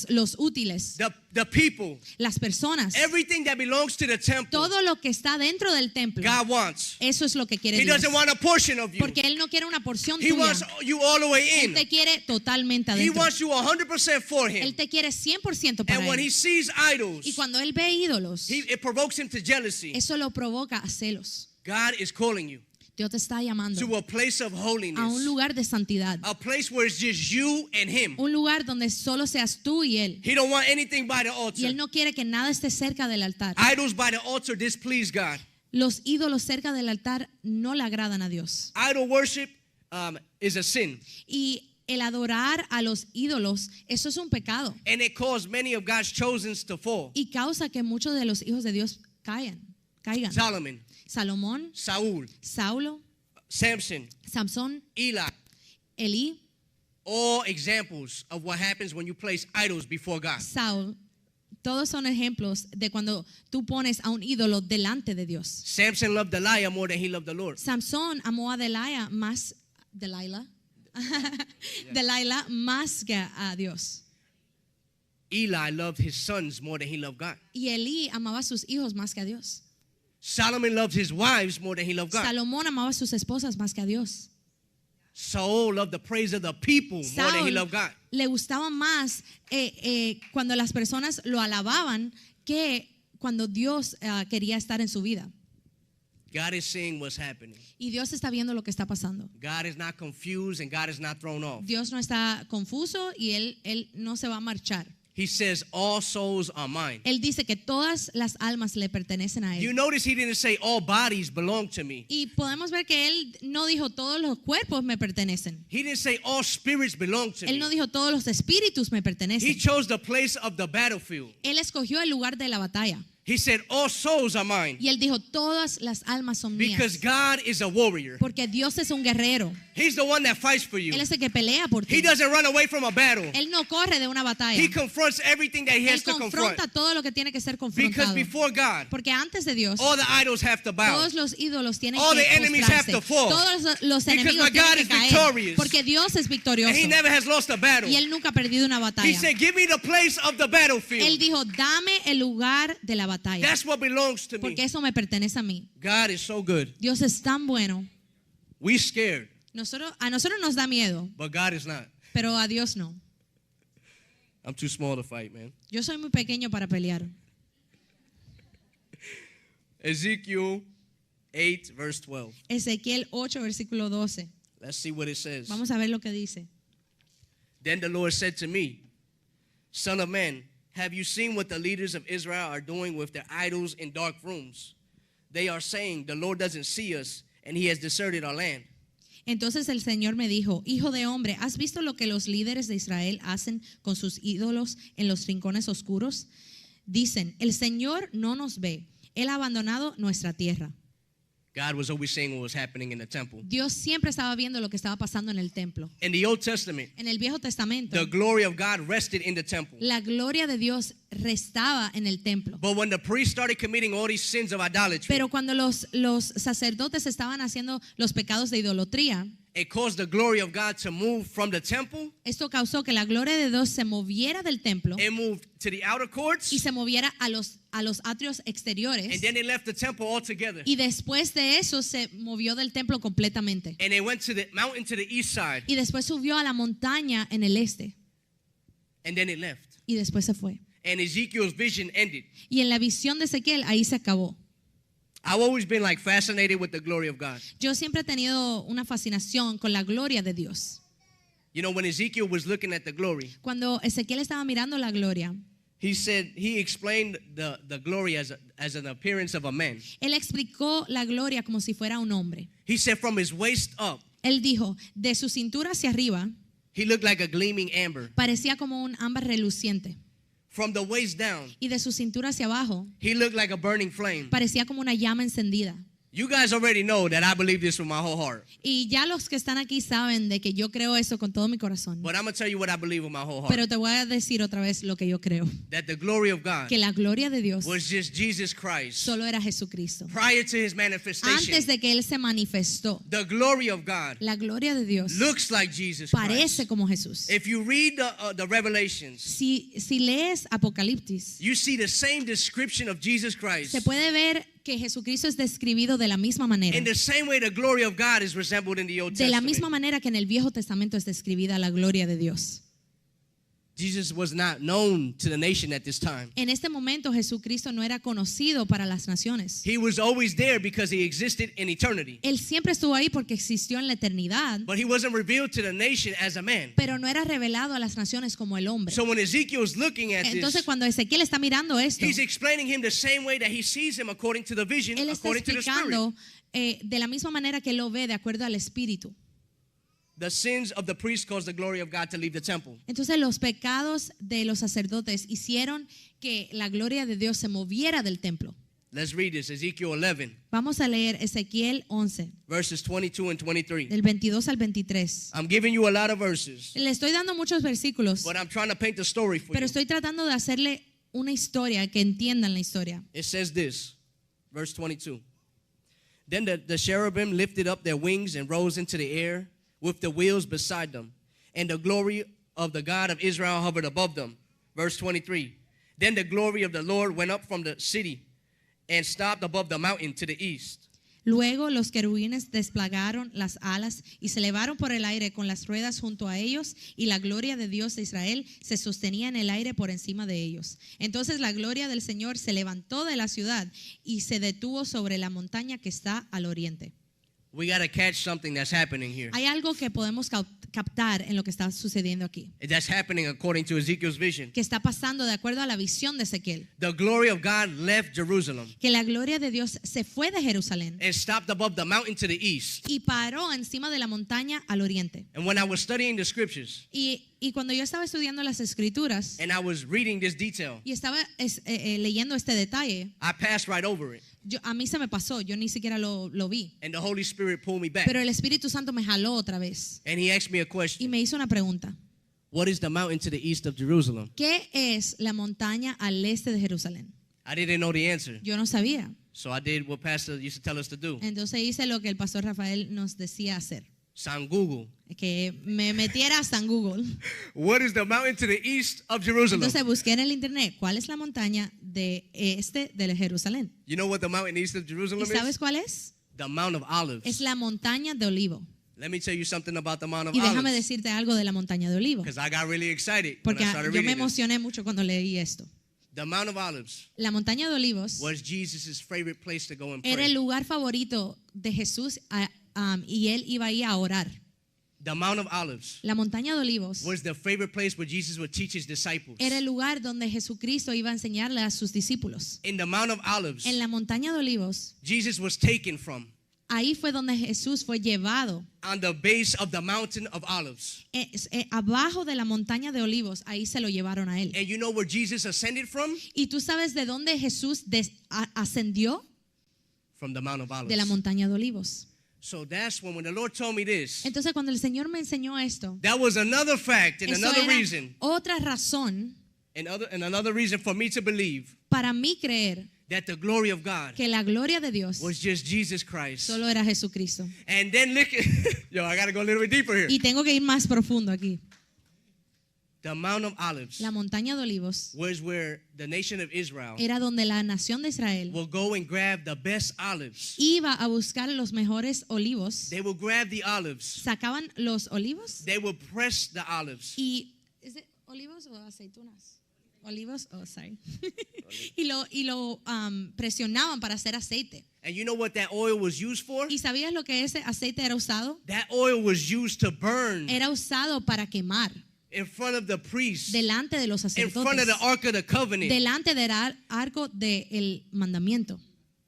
los útiles, the people, las personas. everything that belongs to the temple, Todo lo que está dentro del templo. God wants. Eso es lo que quiere He Dios. doesn't want a portion of you. Porque Él no quiere una porción He tuya. wants you all the way Él in. te quiere totalmente He adentro. wants you 100% for Él him. te quiere 100% para And when he Él. sees idols, Y cuando Él ve ídolos, it provokes him to jealousy. eso lo provoca a celos. God is calling you Dios te está llamando to a place of a un holiness, lugar de santidad. a place where it's just you and him. Un lugar donde solo seas tú y Él. He don't want anything by the Y altar. Él no quiere que nada esté cerca del altar. Idols by the altar displease God. Los ídolos cerca del altar no le agradan a Dios. Idol worship is a sin, Y el adorar a los ídolos, eso es un pecado. and it caused many of God's chosens to fall. Y causa que muchos de los hijos de Dios caigan. Solomon, Salomón, Saul, Saulo, Samson, Samson, Eli, Elí, all examples of what happens when you place idols before God. Saúl. Todos son ejemplos de cuando tú pones a un ídolo delante de Dios. Samson loved Delilah more than he loved the Lord. Samson amó a Delilah más que a Dios. Eli loved his sons more than he loved God. Y Elí amaba a sus hijos más que a Dios. Solomon loved his wives more than he loved God. Salomón amaba a sus esposas más que a Dios. Saul loved the praise of the people more than he Saúl loved God. le gustaba más cuando las personas lo alababan que cuando Dios quería estar en su vida. God is seeing what's happening. Y Dios está viendo lo que está pasando. God is not confused and God is not thrown off. Dios no está confuso y él no se va a marchar. He says, all souls are mine. Él dice que todas las almas le pertenecen a You Él. notice he didn't say all bodies belong to me. Y podemos ver que Él no dijo todos los cuerpos me pertenecen. He didn't say all spirits belong to Él no me. dijo todos los espíritus me He pertenecen. chose the place of the battlefield. Él escogió el lugar de la batalla. He said, all souls are mine. Y Él dijo todas las almas son mías. Because God is a warrior. Porque Dios es un guerrero. He's the one that fights for you. Él es el que pelea por He ti. doesn't run away from a battle. Él no corre de una batalla. He confronts everything that he Él has to confront. confronta todo lo que tiene que ser Because confrontado. before God, Porque antes de Dios, all the idols have to bow. todos los ídolos tienen All que the enemies have postrarse. to fall. Todos los Because enemigos my God tienen is que caer. victorious. Porque Dios es victorioso. And he never has lost a battle. Y Él nunca ha perdido una He batalla. said, give me the place of the Él battlefield. dijo, dame el lugar de la batalla. That's what belongs to me. Porque eso me pertenece a mí. God is so good. Dios es tan bueno. We scared, A nosotros nos da miedo, but God is not. pero a Dios no. I'm too small to fight, man. Yo soy muy pequeño para pelear. Ezekiel 8, verse 12. Ezequiel 8, versículo 12. Let's see what it says. Vamos a ver lo que dice. Then the Lord said to me, Son of man, have you seen what the leaders of Israel are doing with their idols in dark rooms? They are saying, the Lord doesn't see us, and he has deserted our land. Entonces el Señor me dijo, hijo de hombre, ¿has visto lo que los líderes de Israel hacen con sus ídolos en los rincones oscuros? Dicen, el Señor no nos ve, Él ha abandonado nuestra tierra. God was always saying what was happening in the temple. Dios siempre estaba viendo lo que estaba pasando en el templo. In the Old Testament, En el Viejo Testamento, the glory of God rested in the temple. la gloria de Dios restaba en el templo. But when the priests started committing all these sins of idolatry, Pero cuando los sacerdotes estaban haciendo los pecados de idolatría, it caused the glory of God to move from the temple esto causó que la gloria de Dios se moviera del templo and moved to the outer courts, y se moviera a los atrios exteriores. and then it left the temple altogether. Y después de eso se movió del templo completamente. And they went to the mountain to the east side, Y después subió a la montaña en el este. and then it left. Y después se fue. And Ezekiel's vision ended. Y en la visión de Ezequiel, ahí se acabó. I've always been like fascinated with the glory of God. Yo siempre he tenido una fascinación con la gloria de Dios. You know, when Ezekiel was looking at the glory, Cuando Ezequiel estaba mirando la gloria, he explained the glory as an appearance of a man. él explicó la gloria como si fuera un hombre. He said from his waist up, Él dijo, de su cintura hacia arriba, he looked like a gleaming amber. parecía como un ámbar reluciente. From the waist down, y de su cintura hacia abajo he looked like a burning flame. parecía como una llama encendida. You guys already know that I believe this with my whole heart. Y ya los que están aquí saben de que yo creo eso con todo mi corazón. But I'm going to tell you what I believe with my whole heart. Pero te voy a decir otra vez lo que yo creo. That the glory of God Que la gloria de Dios was just Jesus Christ. solo era Jesucristo. Prior to his manifestation, Antes de que Él se manifestó, the glory of God la gloria de Dios looks like Jesus Christ. parece como Jesús. If you read the Revelations, Si lees Apocalipsis, you see the same description of Jesus Christ. se puede ver que Jesucristo es describido de la misma manera. In the same way the glory of God is resembled in the Old De la Testament. misma manera que en el Viejo Testamento es describida la gloria de Dios. Jesus was not known to the nation at this time. En este momento Jesucristo no era conocido para las naciones. He was always there because he existed in eternity. Él siempre estuvo ahí porque existió en la eternidad, But he wasn't revealed to the nation as a man. pero no era revelado a las naciones como el hombre. So when Ezekiel's looking at Entonces this, cuando Ezequiel está mirando esto, he's explaining him the same way that he sees him according to the vision, él está according to the Spirit. explicando de la misma manera que él lo ve de acuerdo al Espíritu. The sins of the priests caused the glory of God to leave the temple. Entonces los pecados de los sacerdotes hicieron que la gloria de Dios se moviera del templo. Let's read this, Ezekiel 11, Vamos a leer Ezequiel 11, verses 22 and 23. del 22 al 23. I'm giving you a lot of verses, Le estoy dando muchos versículos, but I'm trying to paint the story for pero you. estoy tratando de hacerle una historia, que entiendan la historia. It says this, verse 22. Then the cherubim lifted up their wings and rose into the air with the wheels beside them, and the glory of the God of Israel hovered above them. Verse 23. Then the glory of the Lord went up from the city and stopped above the mountain to the east. Luego los querubines desplegaron las alas y se elevaron por el aire con las ruedas junto a ellos, y la gloria de Dios de Israel se sostenía en el aire por encima de ellos. Entonces la gloria del Señor se levantó de la ciudad y se detuvo sobre la montaña que está al oriente. We got to catch something that's happening here. Hay algo que podemos captar en lo que está sucediendo aquí, That's happening according to Ezekiel's vision. que está pasando de acuerdo a la visión de Ezequiel, The glory of God left Jerusalem que la gloria de Dios se fue de Jerusalén and stopped above the mountain to the east. y paró encima de la montaña al oriente. And when I was studying the scriptures Y cuando yo estaba estudiando las escrituras and I was reading this detail, y estaba leyendo este detalle, I passed right over it. a mí se me pasó, yo ni siquiera lo vi. And the Holy Spirit pulled me back. Pero el Espíritu Santo me jaló otra vez And he asked me a y question. me hizo una pregunta. What is the mountain to the east of Jerusalem? ¿Qué es la montaña al este de Jerusalén? I didn't know the answer. Yo no sabía. So I did what Pastor used to tell us to do. Entonces hice lo que el pastor Rafael nos decía hacer, Sound Google. que me metiera hasta en Google. What is the mountain to the east of Jerusalem? Entonces busqué en el internet cuál es la montaña de este de Jerusalén. You know what the mountain east of ¿Y Jerusalem sabes is? cuál es? The Mount of Es Olives. la montaña de Olivo. Let me tell you something about the Mount of Y déjame Olives. decirte algo de la montaña de Olivo, Because I got really excited when porque I started yo me reading this. emocioné mucho cuando leí esto. The Mount of Olives La montaña de Olivos was Jesus' favorite place to go and era el pray. lugar favorito de Jesús y él iba ahí a orar. The Mount of Olives La montaña de Olivos was the favorite place where Jesus would teach his disciples. era el lugar donde Jesucristo iba a enseñarle a sus discípulos. In the Mount of Olives, En la montaña de Olivos, Jesus was taken from ahí fue donde Jesús fue llevado. on the base of the mountain of Olives. Abajo de la montaña de Olivos, ahí se lo llevaron a él. And you know where Jesus ascended from? ¿Y tú sabes de dónde Jesús ascendió? From the Mount of Olives. De la montaña de Olivos. So that's when the Lord told me this, Entonces cuando el Señor me enseñó esto, that was another fact and eso another era reason otra razón and another reason for me to believe para mí creer that the glory of God que la gloria de Dios was just Jesus Christ. solo era Jesucristo. And then look at, yo, I got to go a little bit deeper here. Y tengo que ir más profundo aquí. The Mount of Olives La montaña de Olivos was where the nation of Israel era donde la nación de Israel will go and grab the best olives. iba a buscar los mejores olivos. They will grab the olives. Sacaban los olivos They will press the olives. y ¿es de olivos o aceitunas? Olivos, sorry. y lo presionaban para hacer aceite. And you know what that oil was used for? ¿Y sabías lo que ese aceite era usado? That oil was used to burn Era usado para quemar in front of the priests, delante de los in front of sacerdotes, the Ark of the Covenant. delante del arco del mandamiento.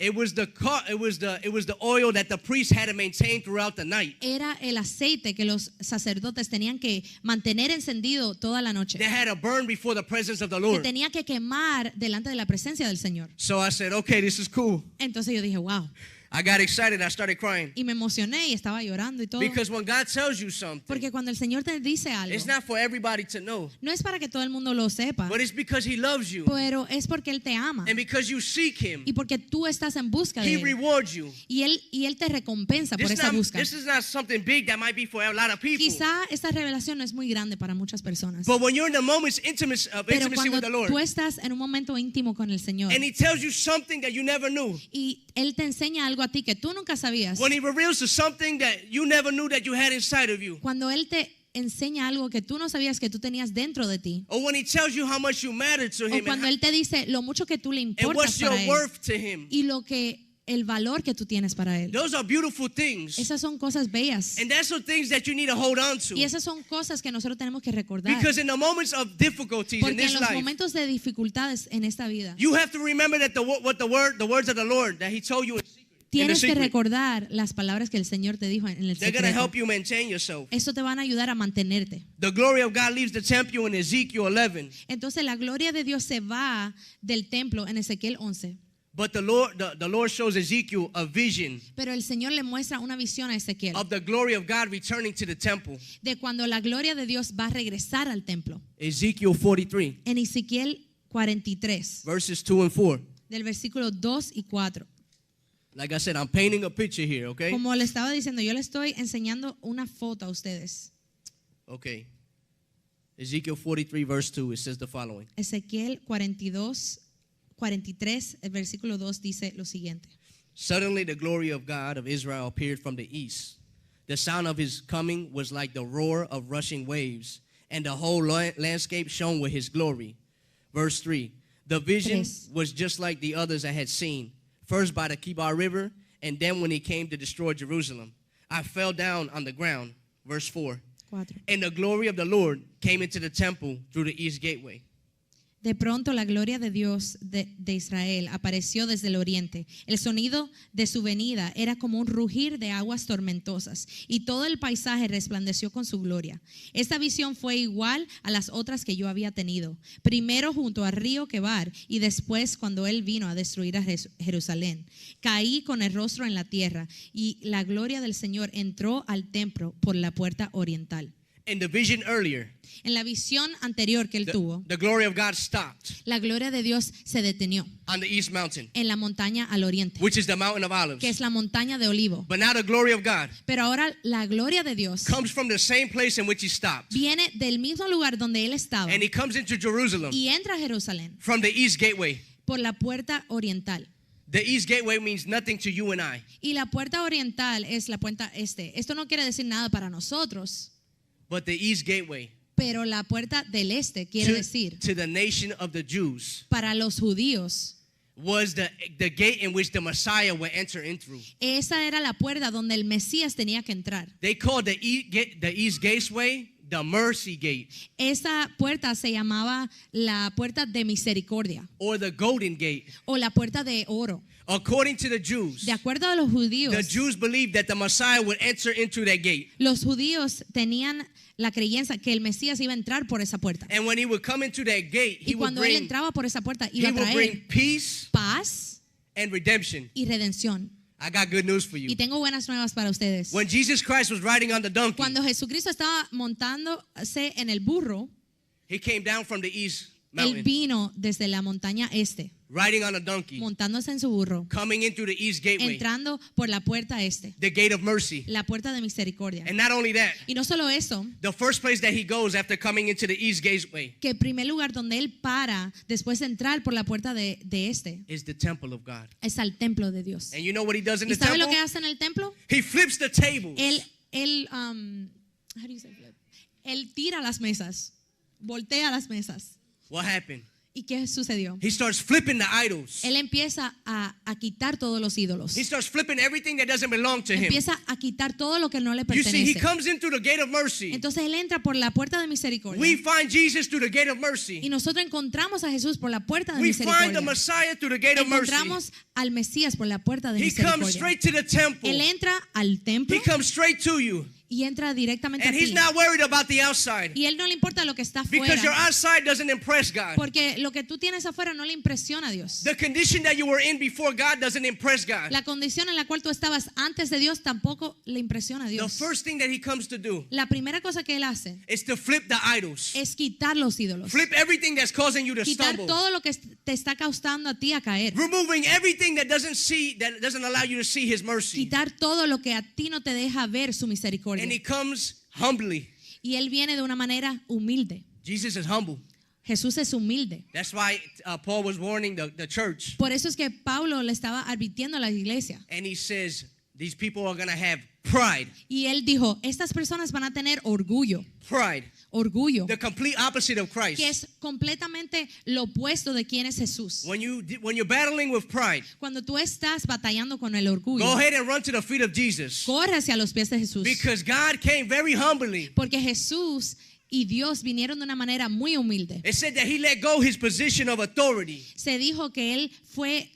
It was the oil that the priest had to maintain throughout the night. Era el aceite que los sacerdotes tenían que mantener encendido toda la noche. They had to burn before the presence of the Que Lord. tenía que quemar delante de la presencia del Señor. So I said, okay, this is cool. Entonces yo dije, wow. I got excited. I started crying. Y me emocioné y estaba llorando y todo. Because when God tells you something, Porque cuando el Señor te dice algo, it's not for everybody to know, no es para que todo el mundo lo sepa, but it's because He loves you. pero es porque Él te ama. And because you seek Him, Y porque tú estás en busca de He Él. rewards you. Y Él te recompensa por esa búsqueda. This is not something big that might be for a lot of people. Quizá esta revelación no es muy grande para muchas personas. But when you're in the moments of Pero intimacy with cuando the Lord, tú estás en un momento íntimo con el Señor and He tells you something that you never knew, y Él te enseña algo a ti que tú nunca sabías, when He reveals to something that you never knew that you had inside of you, cuando Él te enseña algo que tú no sabías que tú tenías dentro de ti, or when He tells you how much you matter to o Him, cuando Él te dice lo mucho que tú le and importas what's your para Él worth to Him, y el valor que tú tienes para Él. those are beautiful things. Esas son cosas bellas. And that's the things that you need to hold on to. Y esas son cosas que nosotros tenemos que recordar. Because in the moments of difficulties in Porque en this los life, momentos de dificultades en esta vida, you have to remember that the words of the Lord that He told you in the tienes que secret, recordar las palabras que el Señor te dijo en el they're going to help secreto. you maintain yourself. Eso te van a ayudar a mantenerte. The glory of God leaves the temple in Ezekiel 11. Entonces la gloria de Dios se va del templo en Ezequiel 11. But the Lord shows Ezekiel a vision Pero el Señor le muestra una visión a Ezequiel of the glory of God returning to the temple. de cuando la gloria de Dios va a regresar al templo. Ezekiel 43, En Ezequiel 43, verses 2 and 4. del versículo 2 y 4. Like I said, I'm painting a picture here, okay? Como le estaba diciendo, yo le estoy enseñando una foto a ustedes. Okay. Ezekiel 43, verse 2, it says the following. Ezequiel 43, el versículo 2 dice lo siguiente. Suddenly the glory of God of Israel appeared from the east. The sound of His coming was like the roar of rushing waves, and the whole landscape shone with His glory. Verse 3, the vision was just like the others I had seen, first by the Kibar River, and then when He came to destroy Jerusalem. I fell down on the ground. Verse 4, 4. and the glory of the Lord came into the temple through the east gateway. De pronto la gloria de Dios de Israel apareció desde el oriente. El sonido de su venida era como un rugir de aguas tormentosas y todo el paisaje resplandeció con su gloria. Esta visión fue igual a las otras que yo había tenido. Primero junto al río Quebar y después cuando él vino a destruir a Jerusalén. Caí con el rostro en la tierra y la gloria del Señor entró al templo por la puerta oriental. In the vision earlier, En la visión anterior que él tuvo, the glory of God stopped la gloria de Dios se detenió on the east mountain, en la montaña al oriente, which is the mountain of olives. que es la montaña de Olivo. But now the glory of God Pero ahora la gloria de Dios comes from the same place in which He stopped. viene del mismo lugar donde él estaba And He comes into Jerusalem y entra a Jerusalén from the east gateway. por la puerta oriental. The east gateway means nothing to you and I. Y la puerta oriental es la puerta este. Esto no quiere decir nada para nosotros, But the east gateway pero la puerta del este quiere decir to the nation of the Jews para los judíos. was the gate in which the Messiah would enter in through. Esa era la puerta donde el Mesías tenía que entrar. They called the east gateway the mercy gate, Esa puerta se llamaba la puerta de misericordia or the golden gate. o la puerta de oro. According to the Jews, De acuerdo a los judíos, the Jews believed that the Messiah would enter into that gate. los judíos tenían la creencia que el Mesías iba a entrar por esa puerta. And when He would come into that gate, Y cuando él entraba por esa puerta, iba He a would bring traer peace paz and redemption. y redención. I got good news for you. Y tengo buenas nuevas para ustedes. When Jesus Christ was riding on the donkey, Cuando Jesucristo estaba montándose en el burro, He came down from the east él mountain, vino desde la montaña este, riding on a donkey, montándose en su burro, coming in through the east gateway, entrando por la puerta este, the gate of mercy. la puerta de misericordia. And not only that, Y no solo eso, the first place that He goes after coming into the east gateway que el primer lugar donde él para después de entrar por la puerta de este is the temple of God. es al templo de Dios. And you know what He does in ¿Y the sabe temple? lo que hace en el templo? He flips the tables. Él tira las mesas, voltea las mesas. What happened? ¿Y qué sucedió? He starts flipping the idols. Él empieza a quitar todos los ídolos. He starts flipping everything that doesn't belong to him. Empieza a quitar todo lo que no le You see, he pertenece. comes in through the gate of mercy. Entonces él entra por la puerta de misericordia. We find Jesus through the gate of Y mercy. nosotros encontramos a Jesús por la puerta de We find the misericordia. Messiah through the gate of mercy. Encontramos al Mesías por la puerta de He comes misericordia. straight to the temple. Él entra al templo He comes straight to you. y entra directamente a And he's ti. not worried about the outside. Y él no le importa lo que está Because your afuera. outside doesn't impress God. Porque lo que tú tienes afuera no le impresiona a Dios. The condition that you were in before God doesn't impress God. La condición en la cual tú estabas antes de Dios tampoco le impresiona a The Dios. first thing that he comes to do La primera cosa que él hace is to flip the idols. es quitar los ídolos. Flip everything that's causing you to Quitar stumble. todo lo que te está causando a ti a caer. Removing everything that doesn't allow you to see his mercy. Quitar todo lo que a ti no te deja ver su misericordia. And he comes humbly. Y él viene de una manera humilde. Jesus is humble. Jesús es humilde. That's why Paul was warning the church. Por eso es que Pablo le estaba advirtiendo a la iglesia. And he says, these people are going to have pride. Y él dijo, estas personas van a tener orgullo. Pride. Orgullo. The complete opposite of Christ. Que es completamente lo opuesto de quién es Jesús. When you're battling with pride, Cuando tú estás batallando con el orgullo, go ahead and run to the feet of Jesus. corre hacia los pies de Jesús. Because God came very humbly. Porque Jesús y Dios vinieron de una manera muy humilde. It said that he let go his position of authority. Se dijo que él fue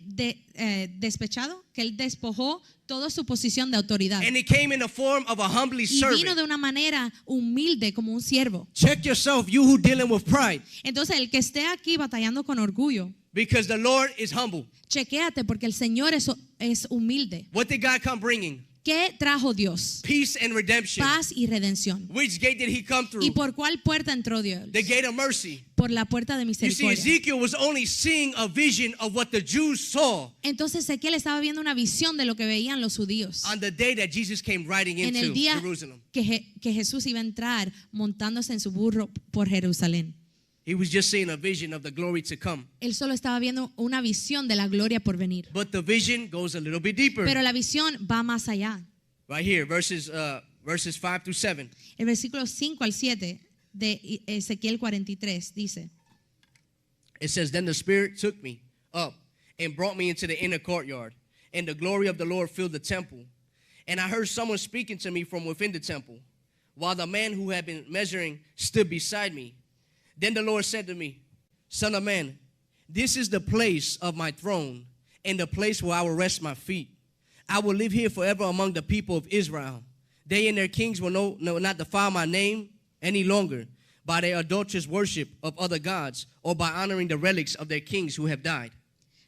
despechado, que él despojó toda su posición de autoridad. And he came in the form of a humbly Y vino servant. de una manera humilde como un siervo. Check yourself, you who dealing with pride. Entonces, el que esté aquí batallando con orgullo, Because the Lord is humble. chequéate porque el Señor es humilde. What did God come bringing? ¿Qué trajo Dios? Peace and redemption. Paz y redención. Which gate did he come ¿Y through? por cuál puerta entró Dios? The gate of mercy. Por la puerta de You see, misericordia. Ezekiel was only seeing a vision of what the Jews saw Entonces Ezequiel estaba viendo una visión de lo que veían los judíos on the day that Jesus came riding en el into día Jerusalem. que Jesús iba a entrar montándose en su burro por Jerusalén. He was just seeing a vision of the glory to come. Él solo estaba viendo una visión de la gloria por venir. But the vision goes a little bit deeper. Pero la visión va más allá. Right here, verses 5 through 7. El versículo 5 al 7 de Ezequiel 43 dice: It says, Then the Spirit took me up and brought me into the inner courtyard, and the glory of the Lord filled the temple. And I heard someone speaking to me from within the temple, while the man who had been measuring stood beside me. Then the Lord said to me, Son of man, this is the place of my throne, and the place where I will rest my feet. I will live here forever among the people of Israel. They and their kings will not defile my name any longer by their adulterous worship of other gods or by honoring the relics of their kings who have died.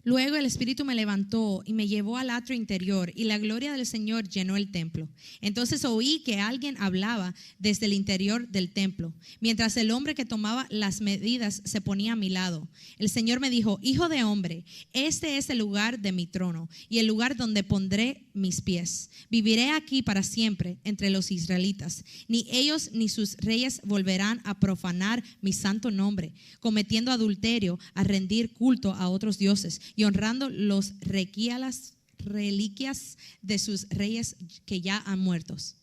Luego el Espíritu me levantó y me llevó al atrio interior y la gloria del Señor llenó el templo. Entonces oí que alguien hablaba desde el interior del templo, mientras el hombre que tomaba las medidas se ponía a mi lado. El Señor me dijo: Hijo de hombre, este es el lugar de mi trono y el lugar donde pondré mis pies. Viviré aquí para siempre entre los israelitas. Ni ellos ni sus reyes volverán a profanar mi santo nombre, cometiendo adulterio, a rendir culto a otros dioses y honrando los reliquias de sus reyes que ya han muertos.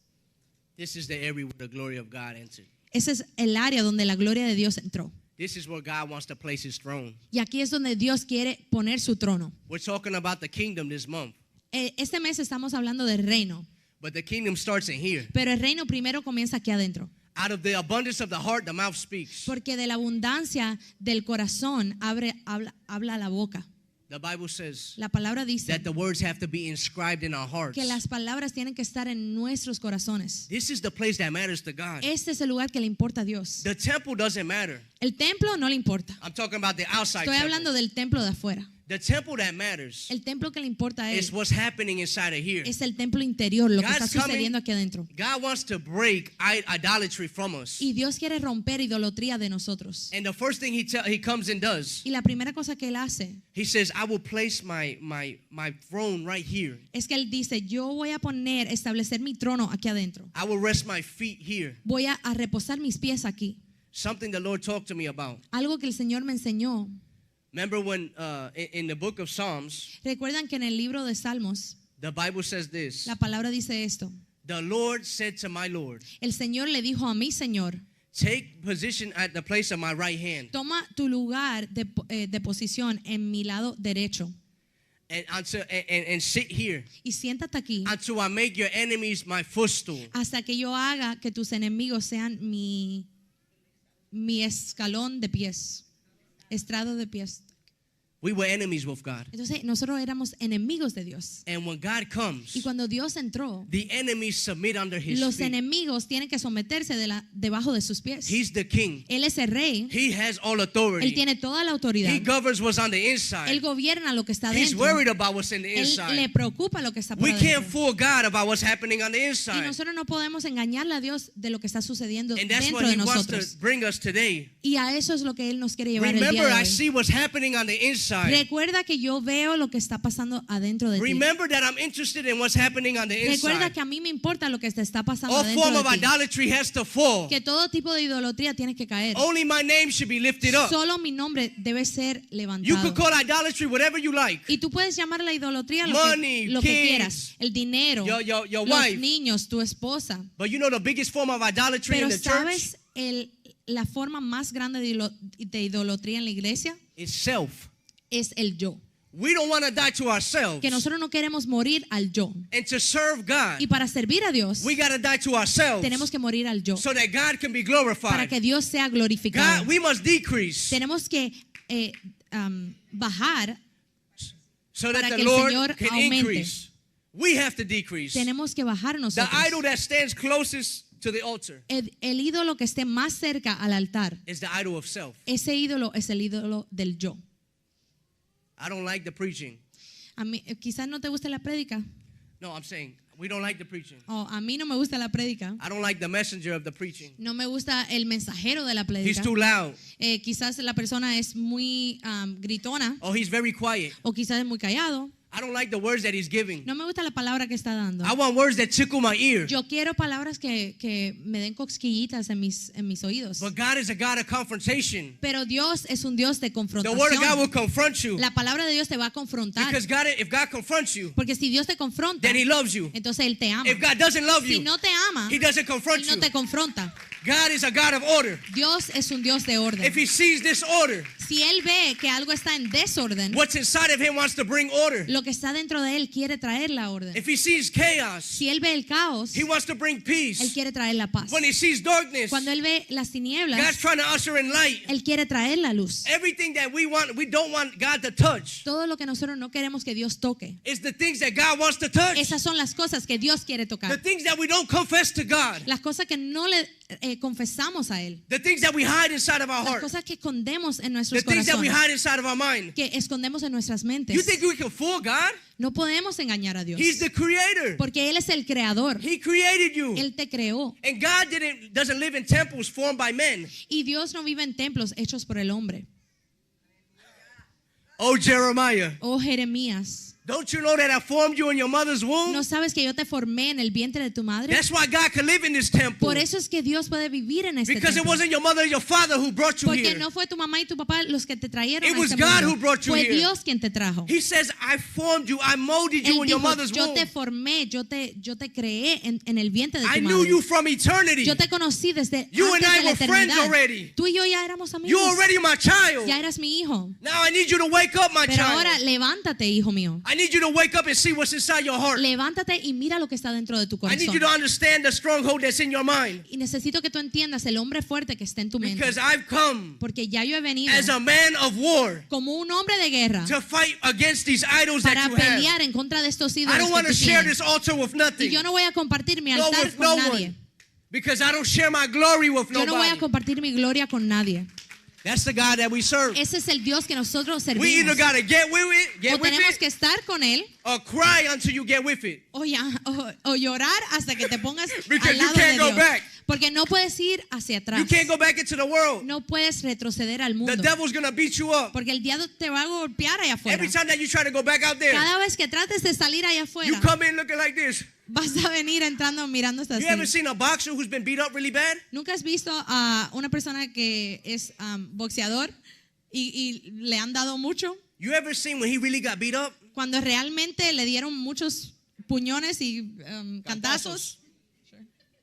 This is the area where the glory of God entered. Ese es el área donde la gloria de Dios entró. This is where God wants to place his throne. Y aquí es donde Dios quiere poner su trono. We're talking about the kingdom this month, Este mes estamos hablando del reino, but the kingdom starts in here. pero el reino primero comienza aquí adentro. Out of the abundance of the heart, the mouth speaks. Porque de la abundancia del corazón habla la boca. The Bible says La palabra dice that the words have to be inscribed in our hearts. que las palabras tienen que estar en nuestros corazones. This is the place that matters to God. Este es el lugar que le importa a Dios. The temple doesn't matter. El templo no le importa. I'm talking about the outside Estoy hablando temple. del templo de afuera. The temple that matters El templo que le importa a él is what's happening inside of here. es el templo interior, lo que está God's coming. sucediendo aquí adentro. God wants to break idolatry from us. Y Dios quiere romper idolatría de nosotros. And the first thing he comes and does, Y la primera cosa que él hace he says, I will place my throne right here. es que él dice: yo voy a establecer mi trono aquí adentro. I will rest my feet here. Voy a reposar mis pies aquí. Something the Lord talked to me about. Algo que el Señor me enseñó. Remember when in the book of Psalms, Recuerdan que en el libro de Salmos the Bible says this. la palabra dice esto: The Lord said to my Lord, el Señor le dijo a mi Señor: Take position at the place of my right hand. Toma tu lugar de posición en mi lado derecho. And sit here Y siéntate aquí until I make your enemies my footstool. hasta que yo haga que tus enemigos sean mi escalón de pies, estrado de pies. We were enemies with God. Entonces nosotros éramos enemigos de Dios. And when God comes, Y cuando Dios entró, the enemies submit under his los feet. enemigos tienen que someterse debajo de sus pies. He's the king. Él es el rey. He has all Él authority. tiene toda la autoridad. He governs what's on the Él inside. gobierna lo que está He's dentro. worried about what's in the Él le inside. preocupa lo que está por We can't adentro. fool God about what's happening on the Y inside. nosotros no podemos engañarle a Dios de lo que está sucediendo And that's dentro what de he wants to nosotros. bring us today. Y a eso es lo que Él nos quiere llevar el día Remember, de I hoy. see what's happening on the inside. Recuerda que yo veo lo que está pasando adentro de ti. Remember that I'm interested in what's happening on the Recuerda inside. que a mí me importa lo que te está pasando All form adentro of de ti. idolatry has to fall. Que todo tipo de idolatría tiene que caer. Only my name should be lifted up. Solo mi nombre debe ser You levantado. could call idolatry whatever you like. Y tú puedes llamar la idolatría Money, lo que kids, quieras. El dinero, your los wife. niños, tu esposa. But you know the biggest form of idolatry Pero in the church ¿sabes la forma más grande de idolatría en la iglesia? is self. Es el yo. We don't want to die to ourselves. Que nosotros no queremos morir al yo. And to serve God, Y para servir a Dios, we got to die to ourselves tenemos que morir al yo. so that God can be Para glorified. que Dios sea glorificado. God, we must decrease Tenemos que bajar. so para that the que el Lord Señor can aumente. increase. We have to decrease. Tenemos que bajar The nosotros. idol that stands closest to the altar El ídolo que esté más cerca al altar, is the idol of self. ese ídolo es el ídolo del yo. I don't like the preaching. A mí, quizás no te guste la prédica. No, I'm saying we don't like the preaching. O a mí no me gusta la prédica. I don't like the messenger of the preaching. No me gusta el mensajero de la He's prédica. too loud. Quizás la persona es muy gritona Oh, he's very quiet. o quizás es muy callado. I don't like the words that he's giving. No me gusta la palabra que está dando. I want words that tickle my ear. Yo quiero palabras que me den cosquillitas en mis oídos. But God is a God of confrontation. Pero Dios es un Dios de The word of God will confrontación. confront you. La palabra de Dios te va a confrontar. Because God, if God confronts you, Porque si Dios te confronta, then he loves you. entonces Él te ama. If God doesn't love Si you, no te ama, he doesn't confront Él no you. te confronta. God is a God of order. Dios es un Dios de orden. If he sees disorder, Si Él ve que algo está en desorden, what's inside of him wants to bring order. lo que está dentro de Él quiere traer la orden. If he sees chaos, Si Él ve el caos, he wants to bring Él peace. quiere traer la paz. When he sees darkness, Cuando Él ve las God's tinieblas, trying to usher in light. Él quiere traer la luz. Everything that we want, we don't want God to touch. Todo lo que nosotros no queremos que Dios toque. It's the things that God wants to touch. Esas son las cosas que Dios quiere The tocar. things that we don't confess to God. Las cosas que no le confesamos a Él. The things that we hide inside of our Las heart. cosas que escondemos en The nuestros things that we corazones. hide inside of our mind. Que escondemos en nuestras mentes. You think we can fool God? No podemos engañar a Dios. He's the creator. Porque Él es el creador. He created you. Él te creó. And God doesn't live in temples formed by men. Y Dios no vive en templos hechos por el hombre. Oh, Jeremiah, Oh, Jeremías, don't you know that I formed you in your mother's womb? ¿no sabes que yo te formé en el vientre de tu madre? That's why God can live in this temple. Por eso es que Dios puede vivir en este Because it templo. wasn't your mother or your father who brought you Porque here. no fue tu mamá y tu papá los que te trajeron It a was este God mundo. who brought you Fue here. Dios quien te trajo. He says, I formed you, I molded you Él in your dijo, mother's yo womb. te formé, yo te creé en el vientre de I tu knew madre. you from eternity. Yo te conocí desde You and antes I de la were friends eternidad. already. Tú y yo ya éramos You're amigos. already my child. Ya eras mi hijo. Now I need you to wake up, my Pero ahora child. levántate, hijo mío. I need you to wake up and see what's inside your heart. Levántate y mira lo que está dentro de tu I need you corazón. to understand the stronghold that's in your mind. Y necesito que tú entiendas el hombre fuerte que está en tu mente. Because I've come Porque ya yo he venido as a man of war como un hombre de guerra to fight against these idols that para you have. pelear en contra de estos I ídolos don't que want to tú share tienes. this altar with Y nothing. yo no voy a compartir mi No, altar with con no nadie. one. Because I don't share my glory with Yo no voy a nobody. compartir mi gloria con nadie. That's the God that we serve. Ese es el Dios que nosotros We either servimos. got to get with O tenemos it, que estar con Él or cry until you get with it. o llorar hasta que te pongas Because al you lado de can't go Dios. back. Porque no puedes ir hacia You atrás. can't go back into the world. No puedes retroceder al The mundo. devil's going to beat you up. Porque el diablo te va a golpear allá afuera. Every time that you try to go back out there, Cada vez que trates de salir allá you afuera, come in looking like this. vas a venir entrando mirando hasta You ever así. seen a boxer who's been beat up really bad? ¿Nunca has visto a una persona que es boxeador y le han dado mucho? You ever seen when he really got beat up? Cuando realmente le dieron muchos puñones y cantazos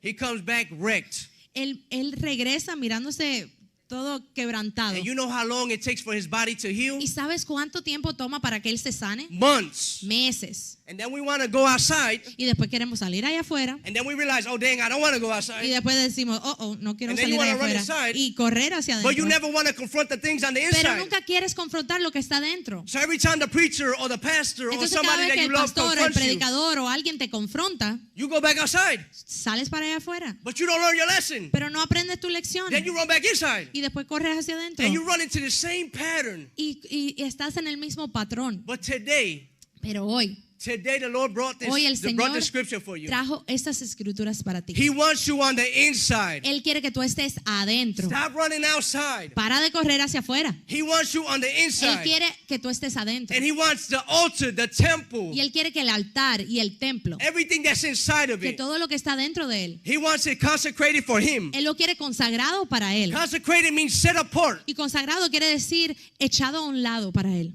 He comes back wrecked. él regresa mirándose todo quebrantado. And you know how long it takes for his body to heal? ¿Y sabes cuánto tiempo toma para que él se sane? Months. Meses. And then we want to go outside, Y después queremos salir allá afuera. and then we realize, oh dang, I don't want to go Y outside. después decimos, no quiero And then you salir allá wanna run afuera. inside, Y correr hacia But you adentro. never want to confront the things on the Pero inside. nunca quieres confrontar lo que está dentro. So every time the preacher or the pastor or Entonces cada somebody vez that que you el love pastor, el confronts you, predicador o alguien te confronta, you go back outside. sales para allá afuera. But you don't learn your lesson. Pero no aprendes tu lección. Then you run back inside. Y después corres hacia adentro. And you run into the same pattern. Y estás en el mismo patrón. But today Pero hoy the Lord brought Hoy el brought Señor the scripture for you. trajo estas escrituras para ti. He wants you on the inside. Él quiere que tú estés adentro. Stop running outside. Para de correr hacia afuera. He wants you on the Él inside. quiere que tú estés adentro. And he wants the altar, the temple, Y Él quiere que el altar y el templo, everything that's inside of que it. todo lo que está dentro de Él, He wants it consecrated for him. Él lo quiere consagrado para Él. Consecrated means set apart. Y consagrado quiere decir echado a un lado para Él.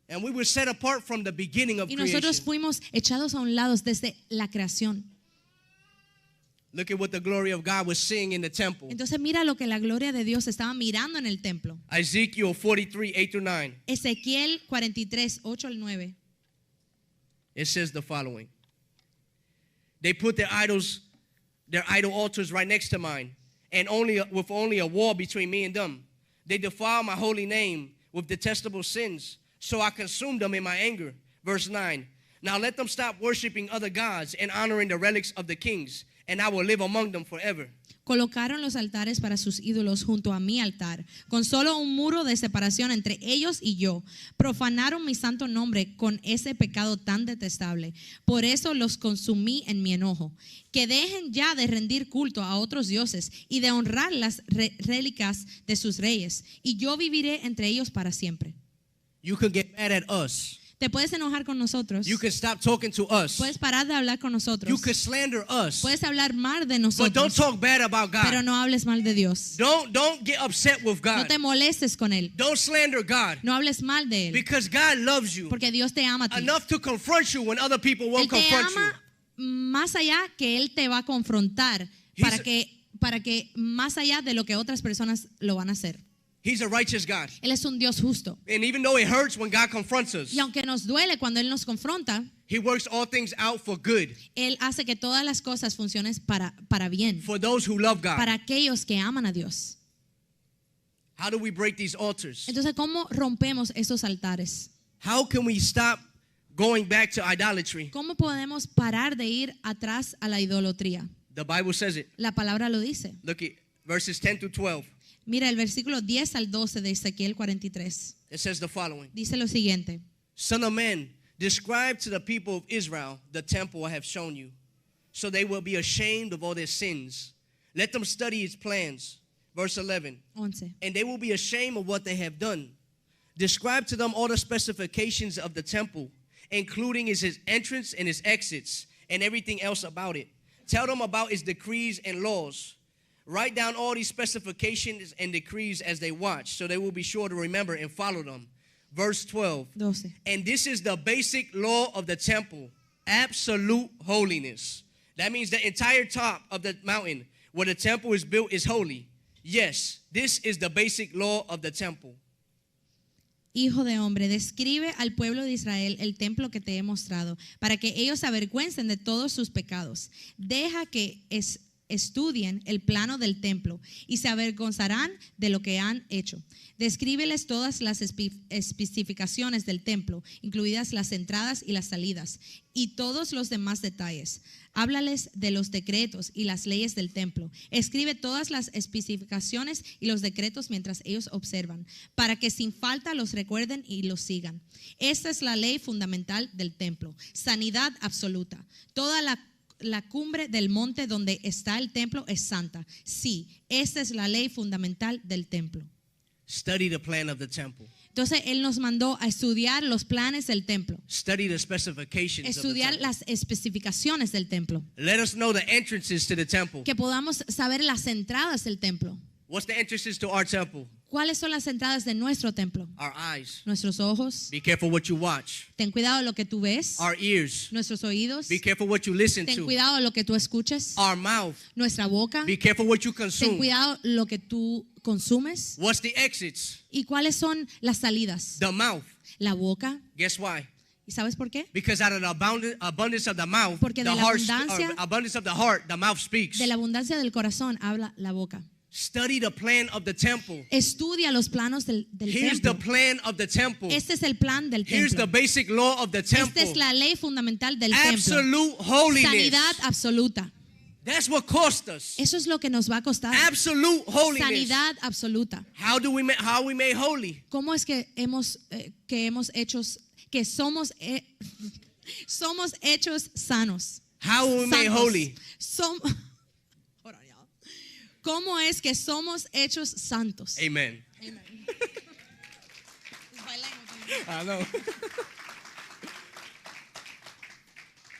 And we were set apart from the beginning of Y nosotros creation. fuimos echados a un lado desde la creación. Look at what the glory of God was seeing in the temple. Entonces mira lo que la gloria de Dios estaba mirando en el templo. Ezekiel 43, 8 through 9. Ezequiel 43, 8 al 9. It says the following. They put their idol altars right next to mine, and with only a wall between me and them. They defile my holy name with detestable sins, so I consumed them in my anger. Verse 9. Now let them stop worshiping other gods and honoring the relics of the kings, and I will live among them forever. Colocaron los altares para sus ídolos junto a mi altar, con solo un muro de separación entre ellos y yo. Profanaron mi santo nombre con ese pecado tan detestable. Por eso los consumí en mi enojo. Que dejen ya de rendir culto a otros dioses y de honrar las reliquias de sus reyes, y yo viviré entre ellos para siempre. You can get mad at us. Te puedes enojar con nosotros. You can stop talking to us. Puedes parar de hablar con nosotros. You can slander us. Puedes hablar mal de But don't nosotros. talk bad about Pero God. no hables mal de Dios. Don't get upset with No God. te molestes con Él. Don't slander God. No hables mal de Él. Because God loves you Porque Dios te ama a ti. enough to confront you when other people Él won't te confront you. ama más allá que Él te va a confrontar para que más allá de lo que otras personas lo van a hacer. He's a righteous God. Él es un Dios justo. And even though it hurts when God confronts us, Y aunque nos duele cuando Él nos confronta, He works all things out for good Él hace que todas las cosas funcionen para bien. for those who love God. Para aquellos que aman a Dios. How do we break these altars? Entonces, ¿cómo rompemos esos altares? How can we stop going back to idolatry? ¿Cómo podemos parar de ir atrás a la idolatría? The Bible says it. La palabra lo dice. Look at verses 10 through 12. Mira el versículo 10 al 12 de Ezequiel 43. It says the following. Dice lo siguiente. Son of man, describe to the people of Israel the temple I have shown you, so they will be ashamed of all their sins. Let them study its plans. Verse 11. 11. And they will be ashamed of what they have done. Describe to them all the specifications of the temple, including its entrance and its exits, and everything else about it. Tell them about its decrees and laws. Write down all these specifications and decrees as they watch, so they will be sure to remember and follow them. Verse 12. 12. And this is the basic law of the temple, absolute holiness. That means the entire top of the mountain where the temple is built is holy. Yes, this is the basic law of the temple. Hijo de hombre, describe al pueblo de Israel el templo que te he mostrado, para que ellos se avergüencen de todos sus pecados. Deja que estudien el plano del templo y se avergonzarán de lo que han hecho. Descríbeles todas las especificaciones del templo, incluidas las entradas y las salidas, y todos los demás detalles. Háblales de los decretos y las leyes del templo. Escribe todas las especificaciones y los decretos mientras ellos observan, para que sin falta los recuerden y los sigan. Esta es la ley fundamental del templo, sanidad absoluta. Toda la cumbre del monte donde está el templo es santa. Sí, esta es la ley fundamental del templo. Study the plan of the temple. Entonces Él nos mandó a estudiar los planes del templo, Study the specifications of the estudiar temple. las especificaciones del templo, Let us know the entrances to the temple. que podamos saber las entradas del templo. What's the entrances to our temple? ¿Cuáles son las entradas de nuestro templo? Our eyes. Nuestros ojos. Be careful what you watch. Ten cuidado de lo que tú ves. Our ears. Nuestros oídos. Be careful what you listen Ten to. cuidado de lo que tú escuches. Our mouth. Nuestra boca. Be careful what you Ten consume. cuidado de lo que tú consumes. What's the exits? ¿Y cuáles son las salidas? The mouth. La boca. Guess why? ¿Y sabes por qué? Because out of the abundance of the mouth, Porque de the la heart, abundancia- abundance of the heart, the mouth speaks. De la abundancia del corazón habla la boca. Study the plan of the temple. Estudia los planos del Here's the templo. plan of the temple. Este es el plan del Here's the templo. basic law of the Esta temple. es la ley fundamental del templo. Absolute holiness. Sanidad absoluta. That's what cost us. Eso es lo que nos va a costar. Absolute holiness. Sanidad absoluta. How are we made holy? ¿Cómo es que hemos hechos que somos somos hechos sanos? How are we made Santos. holy? ¿Cómo es que somos hechos santos? Amen. Amen. I know.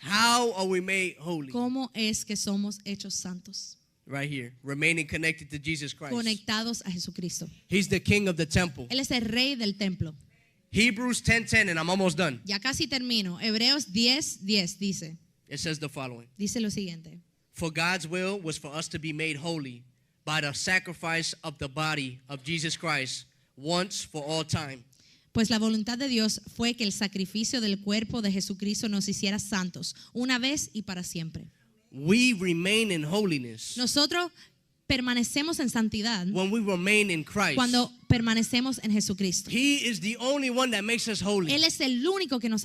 How are we made holy? ¿Cómo es que somos hechos santos? Right here, remaining connected to Jesus Christ. Conectados a Jesucristo. He's the king of the temple. Él es el rey del templo. Hebrews 10:10, and I'm almost done. Ya casi termino. Hebreos 10:10 dice. It says the following. Dice lo siguiente. For God's will was for us to be made holy by the sacrifice of the body of Jesus Christ once for all time. Pues la voluntad de Dios fue que el sacrificio del cuerpo de Jesucristo nos hiciera santos, una vez y para siempre. We remain in holiness Nosotros permanecemos en santidad when we remain in Christ. cuando permanecemos en Jesucristo. He is the only one that makes us holy. Él es el único que nos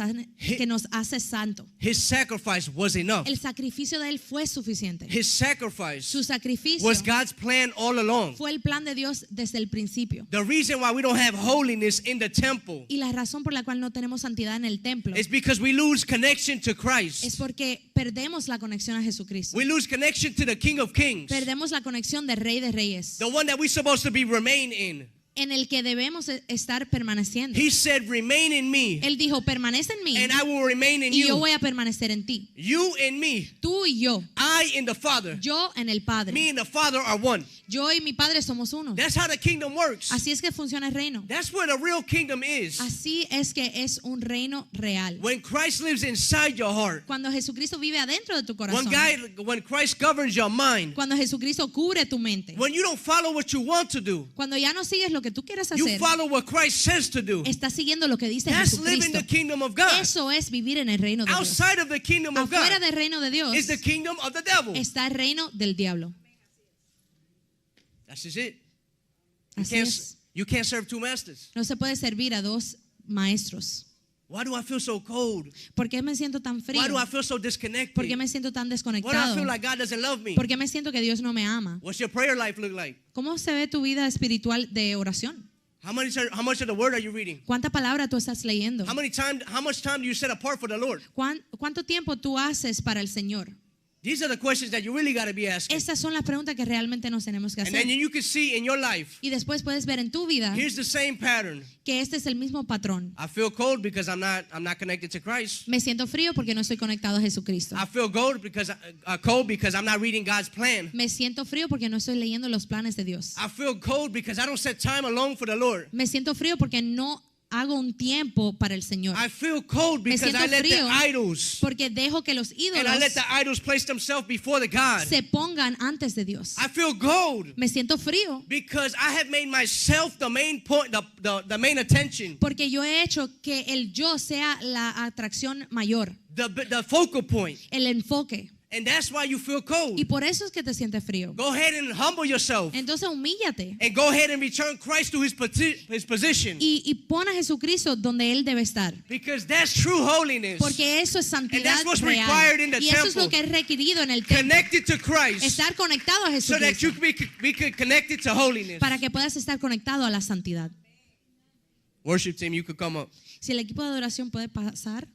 hace santo. His sacrifice was enough. El sacrificio de Él fue suficiente. His sacrifice Su sacrificio was God's plan all along. fue el plan de Dios desde el principio. The reason why we don't have holiness in the temple Y la razón por la cual no tenemos santidad en el templo is because we lose connection to es Christ. porque perdemos la conexión a Jesucristo. We lose connection to the King of Kings, Perdemos la conexión de Rey de Reyes, the one that we're supposed to be remain in. en el que debemos estar permaneciendo. He said, remain in me, Él dijo, permanece en mí and I will remain in y yo you. voy a permanecer en ti. You in me, Tú y yo, I in the Father. yo en el Padre. Me and the Father are one. Yo y mi Padre somos uno. That's how the kingdom works. Así es que funciona el reino. That's what a real kingdom is. Así es que es un reino real. When Christ lives inside your heart, Cuando Jesucristo vive adentro de tu corazón. when Christ governs your mind, Cuando Jesucristo cubre tu mente. when you don't follow what you want to do, Cuando ya no sigues lo que tú quieres you hacer. follow what Christ says to do. Estás siguiendo lo que dice That's living Jesucristo. the kingdom of God. Eso es vivir en el reino de Dios. Outside of the kingdom of Afuera God del reino de Dios is the kingdom of the devil. está el reino del diablo. That's just it. Así es. You can't serve two masters. No se puede servir a dos maestros. Why do I feel so cold? ¿Por qué me siento tan frío? Why do I feel so disconnected? ¿Por qué me siento tan Why do I desconectado? feel like God doesn't love me? ¿Por qué me siento que Dios no me ama? What's your prayer life look like? ¿Cómo se ve tu vida espiritual de oración? How much of the word are you reading? ¿Cuánta palabra tú estás leyendo? How much time do you set apart for the Lord? ¿Cuánto tiempo tú haces para el Señor? These are the questions that you really got to be asking. Estas son las preguntas que realmente nos tenemos que And then hacer. you can see in your life, Y después puedes ver en tu vida here's the same pattern. que este es el mismo patrón. I feel cold because I'm not connected to Christ. Me siento frío porque no estoy conectado a Jesucristo. I feel cold because I'm not reading God's plan. Me siento frío porque no estoy leyendo los planes de Dios. I feel cold because I don't set time alone for the Lord. Me siento frío porque no hago un tiempo para el Señor. I feel cold Me because siento I let the frío idols porque dejo que los and I ídolos let the idols place themselves before the God. se pongan antes de Dios. I feel cold Me siento frío because I have made myself the main point, the main attention, porque yo he hecho que el yo sea la atracción mayor, the focal point. el enfoque. And that's why you feel cold. Y por eso es que te sientes frío. Go ahead and humble yourself Entonces humíllate and go ahead and return Christ to his position, y pon a Jesucristo donde Él debe estar. because that's true holiness. Porque eso es santidad that's what's real. required in the Y eso es lo temple. que es requerido en el templo. Connected to Christ Estar conectado a so that you Jesucristo be connected to holiness. para que puedas estar conectado a la santidad. Worship team, you could come up. Si el equipo de adoración puede pasar.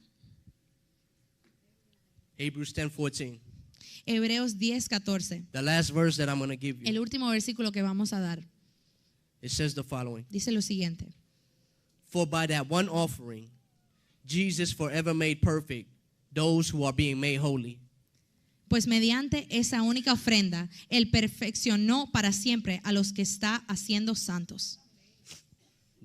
Hebrews 10:14. Hebreos 10:14. The last verse that I'm going to give you. El último versículo que vamos a dar. It says the following. Dice lo siguiente. For by that one offering, Jesus forever made perfect those who are being made holy. Pues mediante esa única ofrenda, Él perfeccionó para siempre a los que está haciendo santos.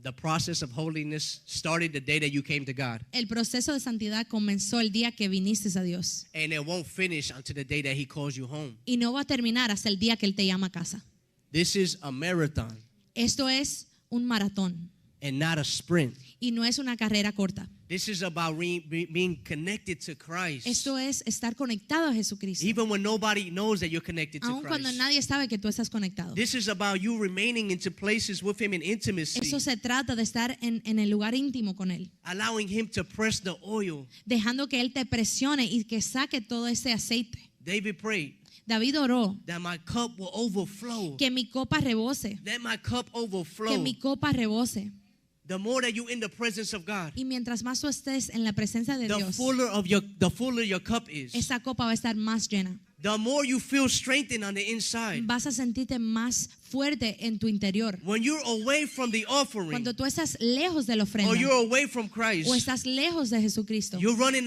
The process of holiness started the day that you came to God. El proceso de santidad comenzó el día que viniste a Dios. And it won't finish until the day that He calls you home. Y no va a terminar hasta el día que Él te llama a casa. This is a marathon Esto es un maratón and not a sprint. y no es una carrera corta. This is about being connected to Christ. Esto es estar conectado a Jesucristo. Even when nobody knows that you're connected to Aun cuando Christ. nadie sabe que tú estás conectado. This is about you remaining into places with Him in intimacy. Eso se trata de estar en el lugar íntimo con Él. Allowing Him to press the oil. Dejando que Él te presione y que saque todo ese aceite. David prayed David oró that my cup will overflow. que mi copa rebose. Let my cup Que overflow. mi copa rebose. The more that you in the presence of God, Y mientras más tú estés en la presencia de the Dios, fuller your cup is. esa copa va a estar más llena. The more you feel strengthened on the inside. Vas a sentirte más fuerte en tu interior. When you're away from the offering, Cuando tú estás lejos de la ofrenda or you're away from Christ, o estás lejos de Jesucristo, you're running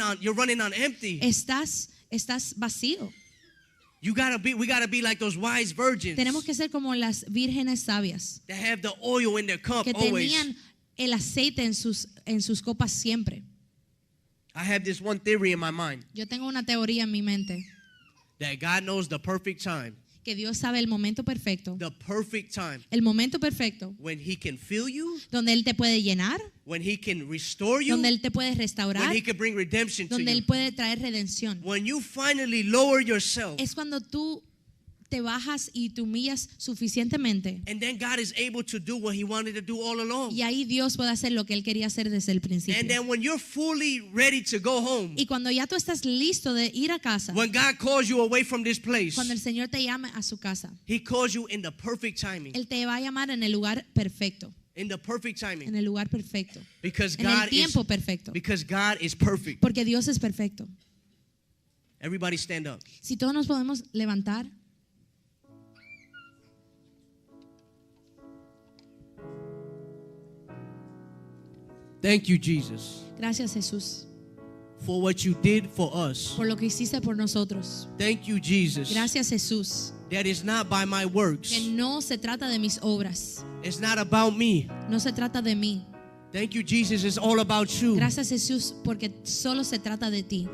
on empty. estás vacío. We gotta be like those wise virgins Tenemos que ser como las vírgenes sabias that have the oil in their cup que always. tenían el aceite en sus copas siempre. I have this one theory in my mind Yo tengo una teoría en mi mente that God knows the perfect time, que Dios sabe el momento perfecto, el momento perfecto when He can fill you, donde Él te puede llenar, when He can restore you, donde Él te puede when restaurar, He can bring redemption to donde you. Él puede traer redención. When you finally lower yourself, Es cuando tú te bajas y te humillas suficientemente and then God is able to do what He wanted to do all along. y ahí Dios puede hacer lo que Él quería hacer desde el And principio. then when you're fully ready to go home, Y cuando ya tú estás listo de ir a casa, when God calls you away from this place, cuando el Señor te llame a su casa, He calls you in the perfect timing. Él te va a llamar en el lugar perfecto, In the perfect timing. en el lugar perfecto, Because en el God is tiempo perfecto, perfect. porque Dios es perfecto. Everybody stand up. Si todos nos podemos levantar. Thank you, Jesus, Gracias, Jesús, for what you did for us. por lo que hiciste por nosotros. Thank you, Jesus, Gracias, Jesús, that is not by my works. que no se trata de mis obras, It's not about me. no se trata de mí. Thank you, Jesus, it's all about you. Gracias, Jesús, porque solo se trata de ti.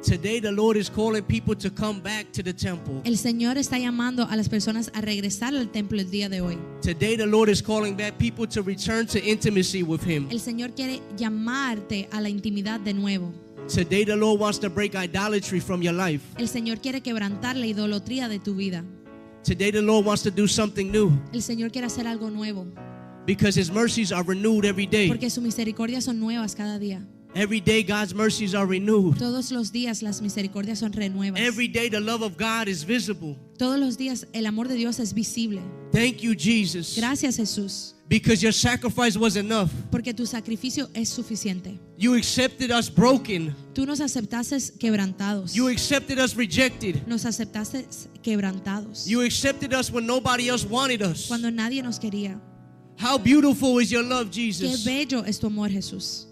Today, the Lord is calling people to come back to the temple. El Señor está llamando a las personas a regresar al templo el día de hoy. Today, the Lord is calling back people to return to intimacy with Him. El Señor quiere llamarte a la intimidad de nuevo. Today, the Lord wants to break idolatry from your life. El Señor quiere quebrantar la idolatría de tu vida. Today, the Lord wants to do something new El Señor quiere hacer algo nuevo, because His mercies are renewed every day. porque sus misericordias son nuevas cada día. Every day, God's mercies are renewed. Todos los días las misericordias son renuevas. Every day, the love of God is visible. Todos los días el amor de Dios es visible. Thank you, Jesus, Gracias, Jesús, because your sacrifice was enough. porque tu sacrificio es suficiente. You accepted us broken. Tú nos aceptaste quebrantados. You accepted us rejected. Nos aceptaste quebrantados. You accepted us when nobody else wanted us. Cuando nadie nos quería. How beautiful is your love, Qué Jesus. bello es tu amor, Jesús.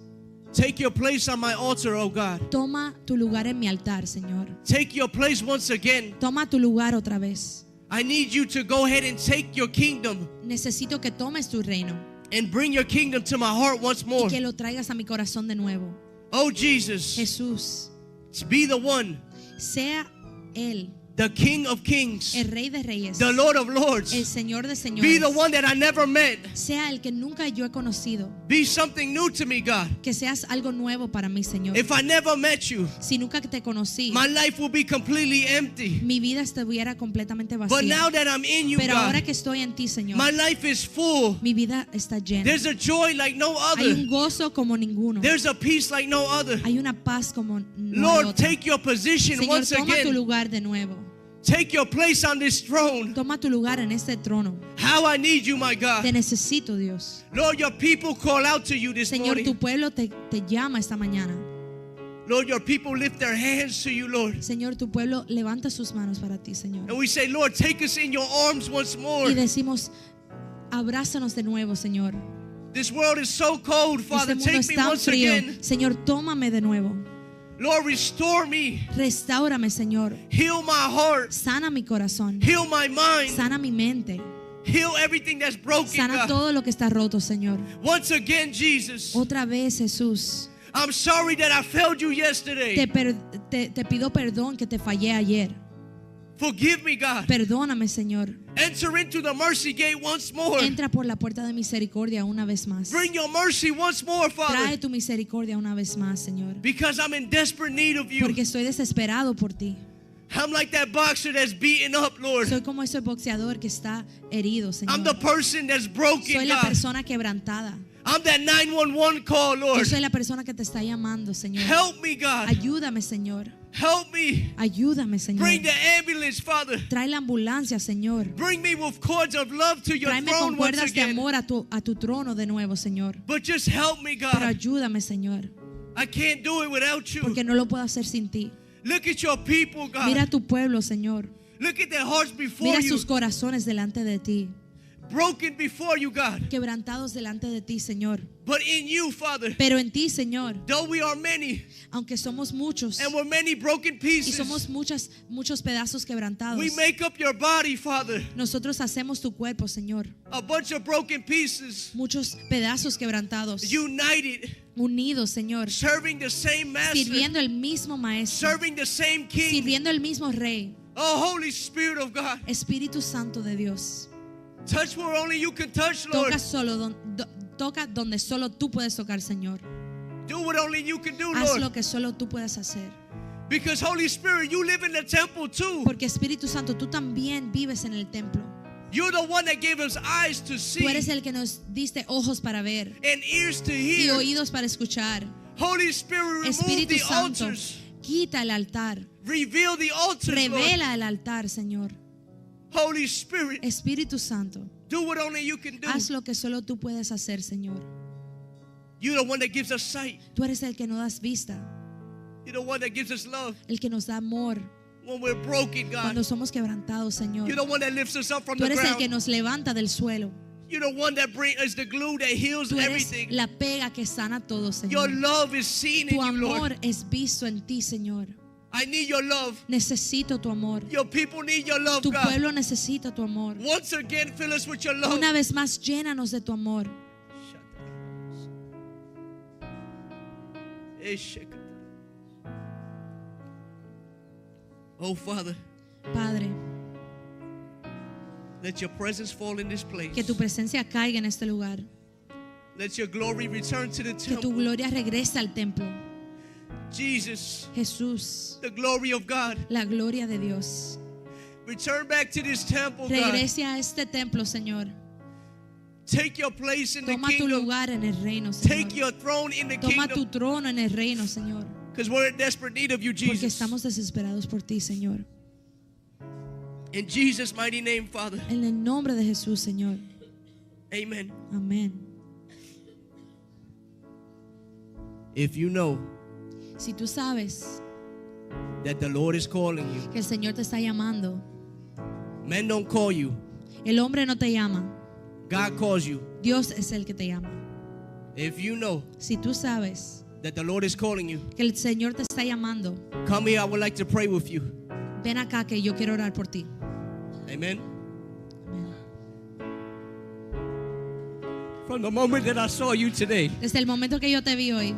Take your place on my altar, oh God. Toma tu lugar en mi altar, Señor. Take your place once again. Toma tu lugar otra vez. I need you to go ahead and take your kingdom Necesito que tomes tu reino and bring your kingdom to my heart once y more. que lo traigas a mi corazón de nuevo. Oh, Jesus, Jesús, be the one, sea Él, the King of Kings, el Rey de Reyes, the Lord of el Lords. Señor de Be the Señores. one that I never met. Sea el que nunca yo he conocido. Be something new to me, God. Que seas algo nuevo para mí, Señor. If I never met you, Si nunca te conocí, my life will be completely empty. mi vida estuviera completamente But vacía. now that I'm in you, Pero ahora God, que estoy en ti, Señor, my life is full. mi vida está llena. There's a joy like no Hay un other. gozo como ninguno. There's a peace like no other. Hay una paz como no hay Lord, otra. take your position Señor, once toma tu again. lugar de nuevo. Take your place on this throne. Toma tu lugar en este trono. How I need you, my Te God. necesito, Dios. Lord, your people call out to you this Señor, tu morning. pueblo te llama esta mañana. Lord, your people lift their hands to you, Lord. Señor, tu pueblo levanta sus manos para ti, Señor. And we say, Lord, take us in your arms once more. Y decimos, abrázanos de nuevo, Señor. This world is so cold, Este Father. mundo Take es me tan once frío. again. Señor, tómame de nuevo. Lord, restore me. Restáurame, Señor. Heal my heart. Sana mi corazón. Heal my mind. Sana mi mente. Heal everything that's broken, Sana God. todo lo que está roto, Señor. Once again, Jesus, Otra vez, Jesús. I'm sorry that I failed you yesterday. Te pido perdón que te fallé ayer. Forgive me, God. Perdóname, Señor. Enter into the mercy gate once more. Entra por la puerta de misericordia una vez más. Bring your mercy once more, Trae Father. tu misericordia una vez más, Señor. Because I'm in desperate need of you. Porque estoy desesperado por ti. I'm like that boxer that's beaten up, Lord. Soy como ese boxeador que está herido, I'm the Señor. person that's Soy broken, la God. persona quebrantada. I'm that 911 call, Yo Lord. soy la persona que te está llamando, Señor. Help me, God. Ayúdame, Señor. Help me. Ayúdame, Señor. Bring the ambulance, Father. Trae la ambulancia, Señor. Bring me with cords of love to your Tráeme throne con once cuerdas de again. amor a tu trono de nuevo, Señor. But just help me, Pero God. ayúdame, Señor, I can't do it without you. porque no lo puedo hacer sin ti. Look at your people, Mira a God. tu pueblo, Señor. Look at their hearts before Mira you. sus corazones delante de ti. Broken before you, God. Quebrantados delante de ti, Señor. But in you, Father, Pero en ti, Señor, though we are many aunque somos muchos and we're many broken y pieces, somos muchos pedazos quebrantados, we make up your body, Father. nosotros hacemos tu cuerpo, Señor. A bunch of broken pieces, Muchos pedazos quebrantados, united, unidos, Señor, serving the same master, sirviendo el mismo maestro, serving the same king. sirviendo el mismo rey. Oh, Holy Spirit of God, Espíritu Santo de Dios, touch where only you can touch, Lord. toca donde solo tú puedes tocar, Señor. Do what only you can do, Haz Lord. lo que solo tú puedes hacer. Because Holy Spirit, you live in the temple too. Porque Espíritu Santo, tú también vives en el templo. You're the one that gave us eyes to see Tú eres el que nos diste ojos para ver and ears to y hear. oídos para escuchar. Holy Spirit, remove Espíritu the Santo, altars. quita el altar. Reveal the altars, Lord. Revela el altar, Señor. Holy Spirit, Espíritu Santo, do what only you can do. haz lo que solo tú puedes hacer, Señor. You're the one that gives us sight. Tú eres el que nos das vista, You're the one that gives us love el que nos da amor when we're broken, cuando God. somos quebrantados, Señor. You're the one that lifts us up from Tú the eres el que ground. nos levanta del suelo. You're the one that brings us the glue that heals Tú eres everything. la pega que sana todo, Your Señor. love is seen in Tu you, Lord. amor es visto en ti, Señor. I need your love. Necesito tu amor. Your people need your love, Tu God. pueblo necesita tu amor. Once again, fill us with your love. Una vez más, llénanos de tu amor. Oh, Father, Padre, let your presence fall in this place. que tu presencia caiga en este lugar. Let your glory return to the Que tu temple. gloria regrese al templo. Jesus, Jesús, the glory of God. la gloria de Dios. Return back to this temple, God. Regrese a este templo, Señor. Take your place in the Toma tu kingdom. lugar en el reino, Take Señor. your throne in the Toma tu kingdom. trono en el reino, Señor. Because we're in desperate need of you, Porque Jesus. estamos desesperados por ti, Señor. In Jesus' mighty name, Father. En el nombre de Jesús, Señor. Amen. Amén. If you know Si tú sabes that the Lord is calling you, que el Señor te está llamando, men don't call you, el hombre no te llama, God calls you. Dios es el que te llama. If you know Si tú sabes that the Lord is calling you, que el Señor te está llamando, come here. I would like to pray with you. ven acá que yo quiero orar por ti. Amen. Amén. From the moment that I saw you today, Desde el momento que yo te vi hoy,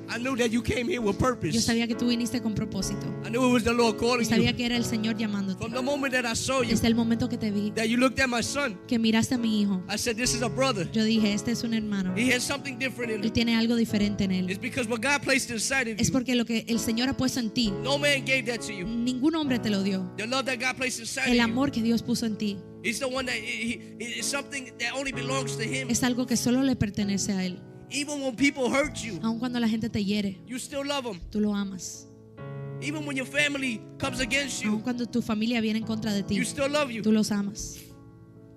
I knew that you came here with yo purpose. sabía que tú viniste con propósito. I knew it was the Lord Yo calling sabía you. que era el Señor llamándote. From the moment that I saw you, Desde el momento que te vi, that you looked at my son, que miraste a mi hijo, I said, this is a brother. yo dije, este es un hermano. He has something different in Él him. tiene algo diferente en él. It's because what God placed inside of Es you, porque lo que el Señor ha puesto en ti, no man gave that to you. ningún hombre te lo dio. The love that God placed inside El of you, amor que Dios puso en ti He's the one that it's something that only belongs to Him. es algo que solo le pertenece a Él. Even when people hurt you, Aun cuando la gente te hiere, you still love them. tú lo amas. Even when your family comes against Aun you, cuando tu familia viene en contra de ti, you still love you. tú los amas.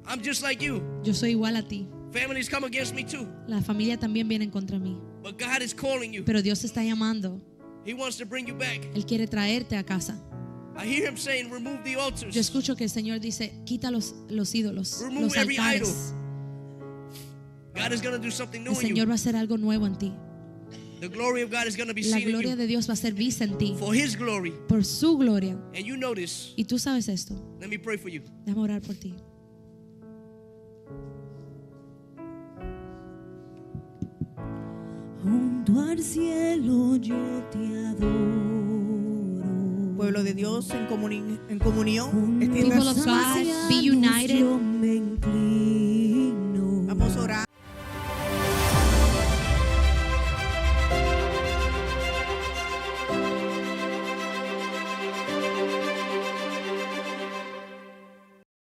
I'm just like you. Yo soy igual a ti. Families come against me too. La familia también viene en contra de mí. But God is calling you. Pero Dios te está llamando. He wants to bring you back. Él quiere traerte a casa. I hear Him saying, remove the altars. Yo escucho que el Señor dice, quita los ídolos, Remove los every altares. God is going to do something new El in you. Señor va a hacer algo nuevo en ti. The glory of God is going to be La seen in gloria you de Dios va a ser vista en ti for His glory. por su gloria. And you know this. Y tú sabes esto. Let me pray for you. Déjame orar por ti. Junto al cielo yo te adoro. Pueblo de Dios en comunión, extienda People of sus God, manos. be united.